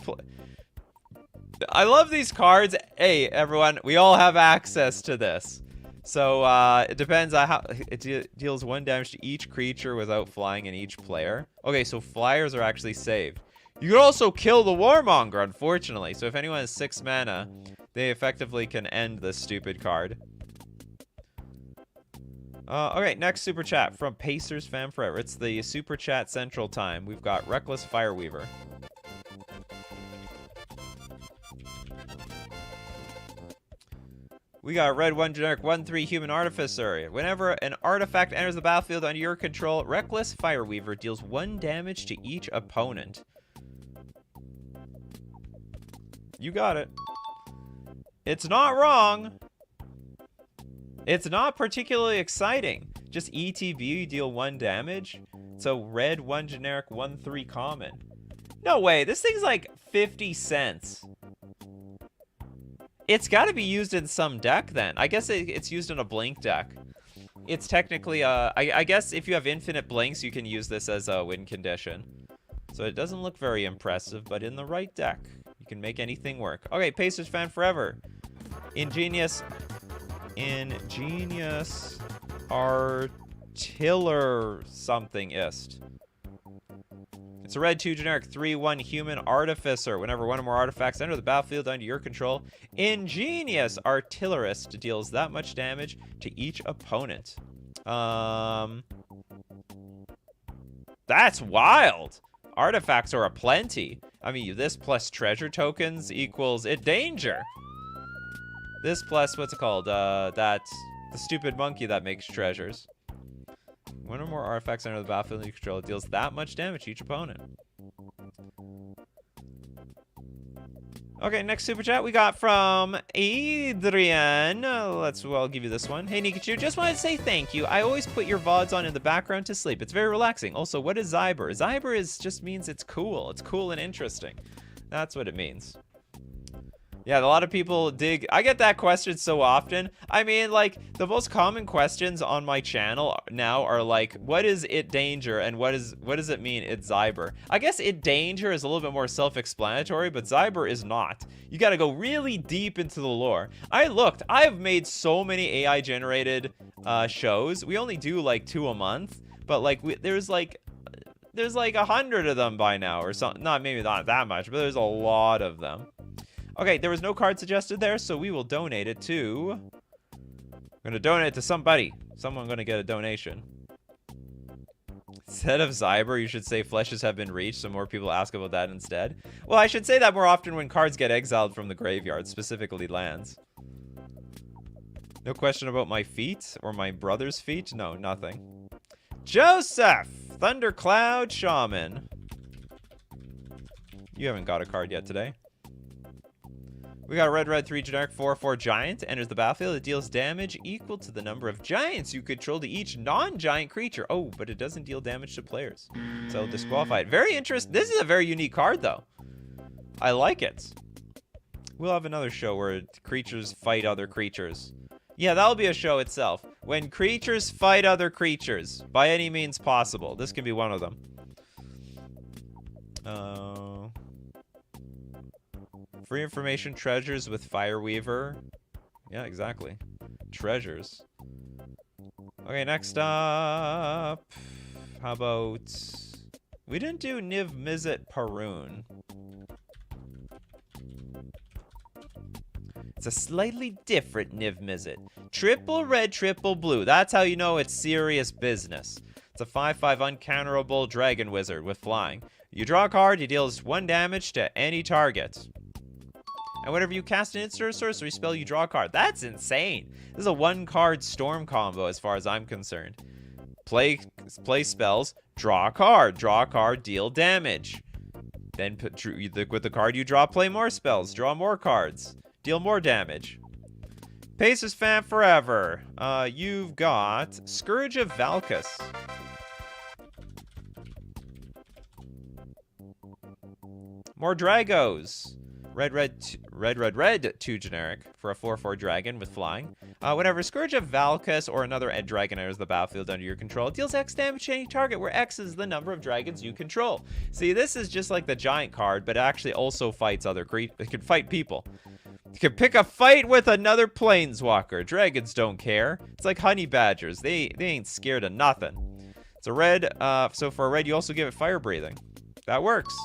Speaker 1: love these cards. Hey, everyone, we all have access to this. So it depends on how it deals 1 damage to each creature without flying and each player. Okay, so flyers are actually saved. You can also kill the Warmonger, unfortunately. So if anyone has 6 mana, they effectively can end this stupid card. Okay, next super chat from Pacers Fan Forever. It's the super chat central time. We've got Reckless Fireweaver. We got red 1 generic 1/3 human artificer. Whenever an artifact enters the battlefield under your control, Reckless Fireweaver deals 1 damage to each opponent. You got it. It's not wrong. It's not particularly exciting. Just ETB, you deal 1 damage. So red 1 generic 1/3 common. No way, this thing's like 50 cents. It's got to be used in some deck then. I guess it's used in a blink deck. It's technically, I guess if you have infinite blinks, you can use this as a win condition. So it doesn't look very impressive, but in the right deck, you can make anything work. Okay, Pacers Fan Forever. Ingenious Artiller something ist. It's a red 2 generic 3/1 human artificer. Whenever one or more artifacts enter the battlefield under your control, Ingenious Artillerist deals that much damage to each opponent. That's wild. Artifacts are aplenty. I mean, this plus treasure tokens equals it danger. This plus, what's it called? That's the stupid monkey that makes treasures. One or more artifacts enter the battlefield under your control. It deals that much damage to each opponent. Okay, next super chat we got from Adrian. I'll give you this one. Hey, Nikachu, just wanted to say thank you. I always put your VODs on in the background to sleep. It's very relaxing. Also, what is Zyber? Zyber just means it's cool. It's cool and interesting. That's what it means. Yeah, a lot of people dig. I get that question so often. I mean, like, the most common questions on my channel now are like, what is it danger and what does it mean it's Zyber? I guess it danger is a little bit more self-explanatory, but Zyber is not. You got to go really deep into the lore. I've made so many AI generated shows. We only do like 2 a month, but like there's like 100 of them by now or something. Maybe not that much, but there's a lot of them. Okay, there was no card suggested there, so we will donate it to... I'm going to donate it to somebody. Someone going to get a donation. Instead of Zyber, you should say fleshes have been reached, so more people ask about that instead. Well, I should say that more often when cards get exiled from the graveyard, specifically lands. No question about my feet or my brother's feet? No, nothing. Joseph! Thundercloud Shaman. You haven't got a card yet today. We got a red 3 generic 4/4 giant. Enters the battlefield. It deals damage equal to the number of giants you control to each non-giant creature. Oh, but it doesn't deal damage to players. So disqualified. Very interesting. This is a very unique card, though. I like it. We'll have another show where creatures fight other creatures. Yeah, that'll be a show itself. When creatures fight other creatures, by any means possible. This can be one of them. Free information treasures with Fireweaver. Yeah, exactly. Treasures. Okay, next up. How about... We didn't do Niv Mizzet Parun. It's a slightly different Niv Mizzet. Triple red, triple blue. That's how you know it's serious business. It's a 5/5 uncounterable dragon wizard with flying. You draw a card, it deals 1 damage to any target. And whenever you cast an instant or sorcery spell, you draw a card. That's insane. This is a 1-card storm combo as far as I'm concerned. Play spells, draw a card, deal damage. Then with the card you draw, play more spells, draw more cards, deal more damage. Pacers Fan Forever. You've got Scourge of Valkus. More Dragos. Red 2 generic for a 4/4 dragon with flying. Whenever Scourge of Valkus or another Ed dragon enters the battlefield under your control, it deals X damage to any target where X is the number of dragons you control. See, this is just like the giant card, but it actually also fights other creatures. It can fight people. You can pick a fight with another planeswalker. Dragons don't care. It's like honey badgers. They ain't scared of nothing. It's a red. So for a red, you also give it fire breathing. That works.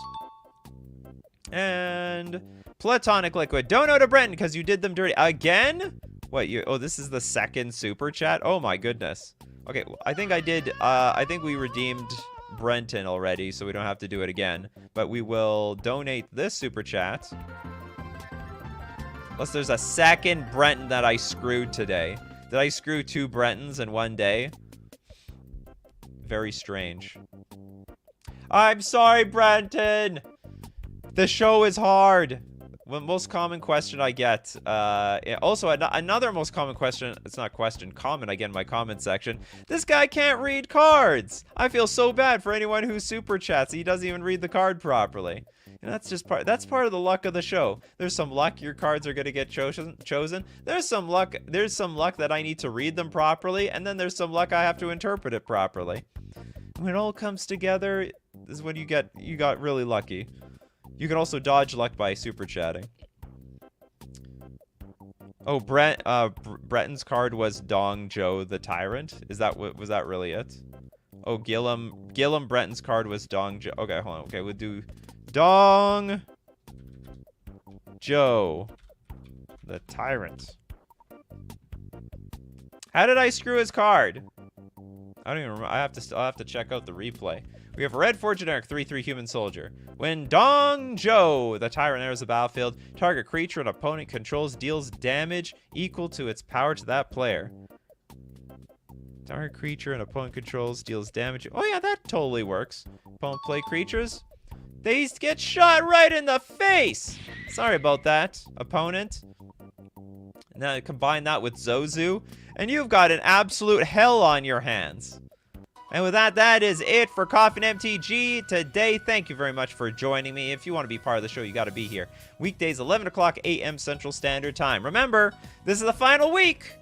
Speaker 1: And platonic liquid. Don't know to Brenton because you did them dirty again. What you? Oh, this is the second super chat. Oh my goodness. Okay, I think I did. I think we redeemed Brenton already, so we don't have to do it again. But we will donate this super chat. Unless there's a second Brenton that I screwed today. Did I screw 2 Brentons in one day? Very strange. I'm sorry, Brenton. The show is hard. The most common question I get. Also, another most common question. It's not question. Comment again in my comment section. This guy can't read cards. I feel so bad for anyone who super chats. He doesn't even read the card properly. And that's just part. That's part of the luck of the show. There's some luck your cards are gonna get chosen. There's some luck. There's some luck that I need to read them properly, and then there's some luck I have to interpret it properly. When it all comes together, this is when you got really lucky. You can also dodge luck by super chatting. Oh, Bretton's card was Dong Joe the Tyrant. Was that really it? Oh, Gillum Bretton's card was Dong Joe. Okay, hold on. Okay, we'll do Dong Joe the Tyrant. How did I screw his card? I don't even remember. I'll have to check out the replay. We have a red 4 generic 3/3 human soldier. When Dong Joe, the tyrant, enters the battlefield, target creature an opponent controls deals damage equal to its power to that player. Target creature an opponent controls deals damage. Oh yeah, that totally works. Opponent play creatures. They get shot right in the face. Sorry about that, opponent. Now combine that with Zozu, and you've got an absolute hell on your hands. And with that, that is it for Coffee and MTG today. Thank you very much for joining me. If you want to be part of the show, you got to be here. Weekdays, 11 o'clock a.m. Central Standard Time. Remember, this is the final week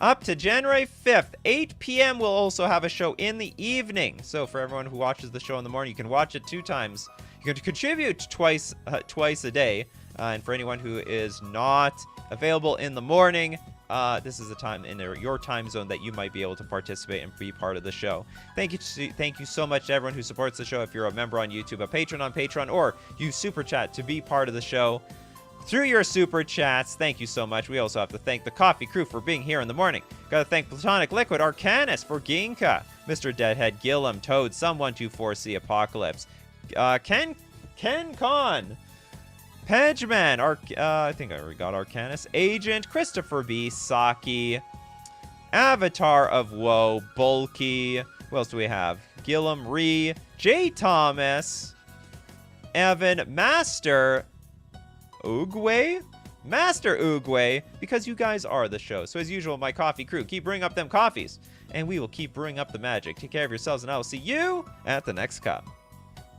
Speaker 1: up to January 5th. 8 p.m. we'll also have a show in the evening. So for everyone who watches the show in the morning, you can watch it 2 times. You can contribute twice a day. And for anyone who is not available in the morning, this is the time in your time zone that you might be able to participate and be part of the show. Thank you so much to everyone who supports the show. If you're a member on YouTube, a patron on Patreon, or you super chat to be part of the show through your super chats, thank you so much. We also have to thank the Coffee crew for being here in the morning. Gotta thank Platonic Liquid, Arcanus, for Ginka, Mr. Deadhead, Gillum, Toad, Some124C, Apocalypse, Ken Con, Pedgeman, I think I already got Arcanus, Agent, Christopher B, Saki, Avatar of Woe, Bulky, who else do we have? Gillum, Ree, J. Thomas, Evan, Master Oogway, because you guys are the show. So as usual, my coffee crew, keep bringing up them coffees, and we will keep bringing up the magic. Take care of yourselves, and I will see you at the next cup.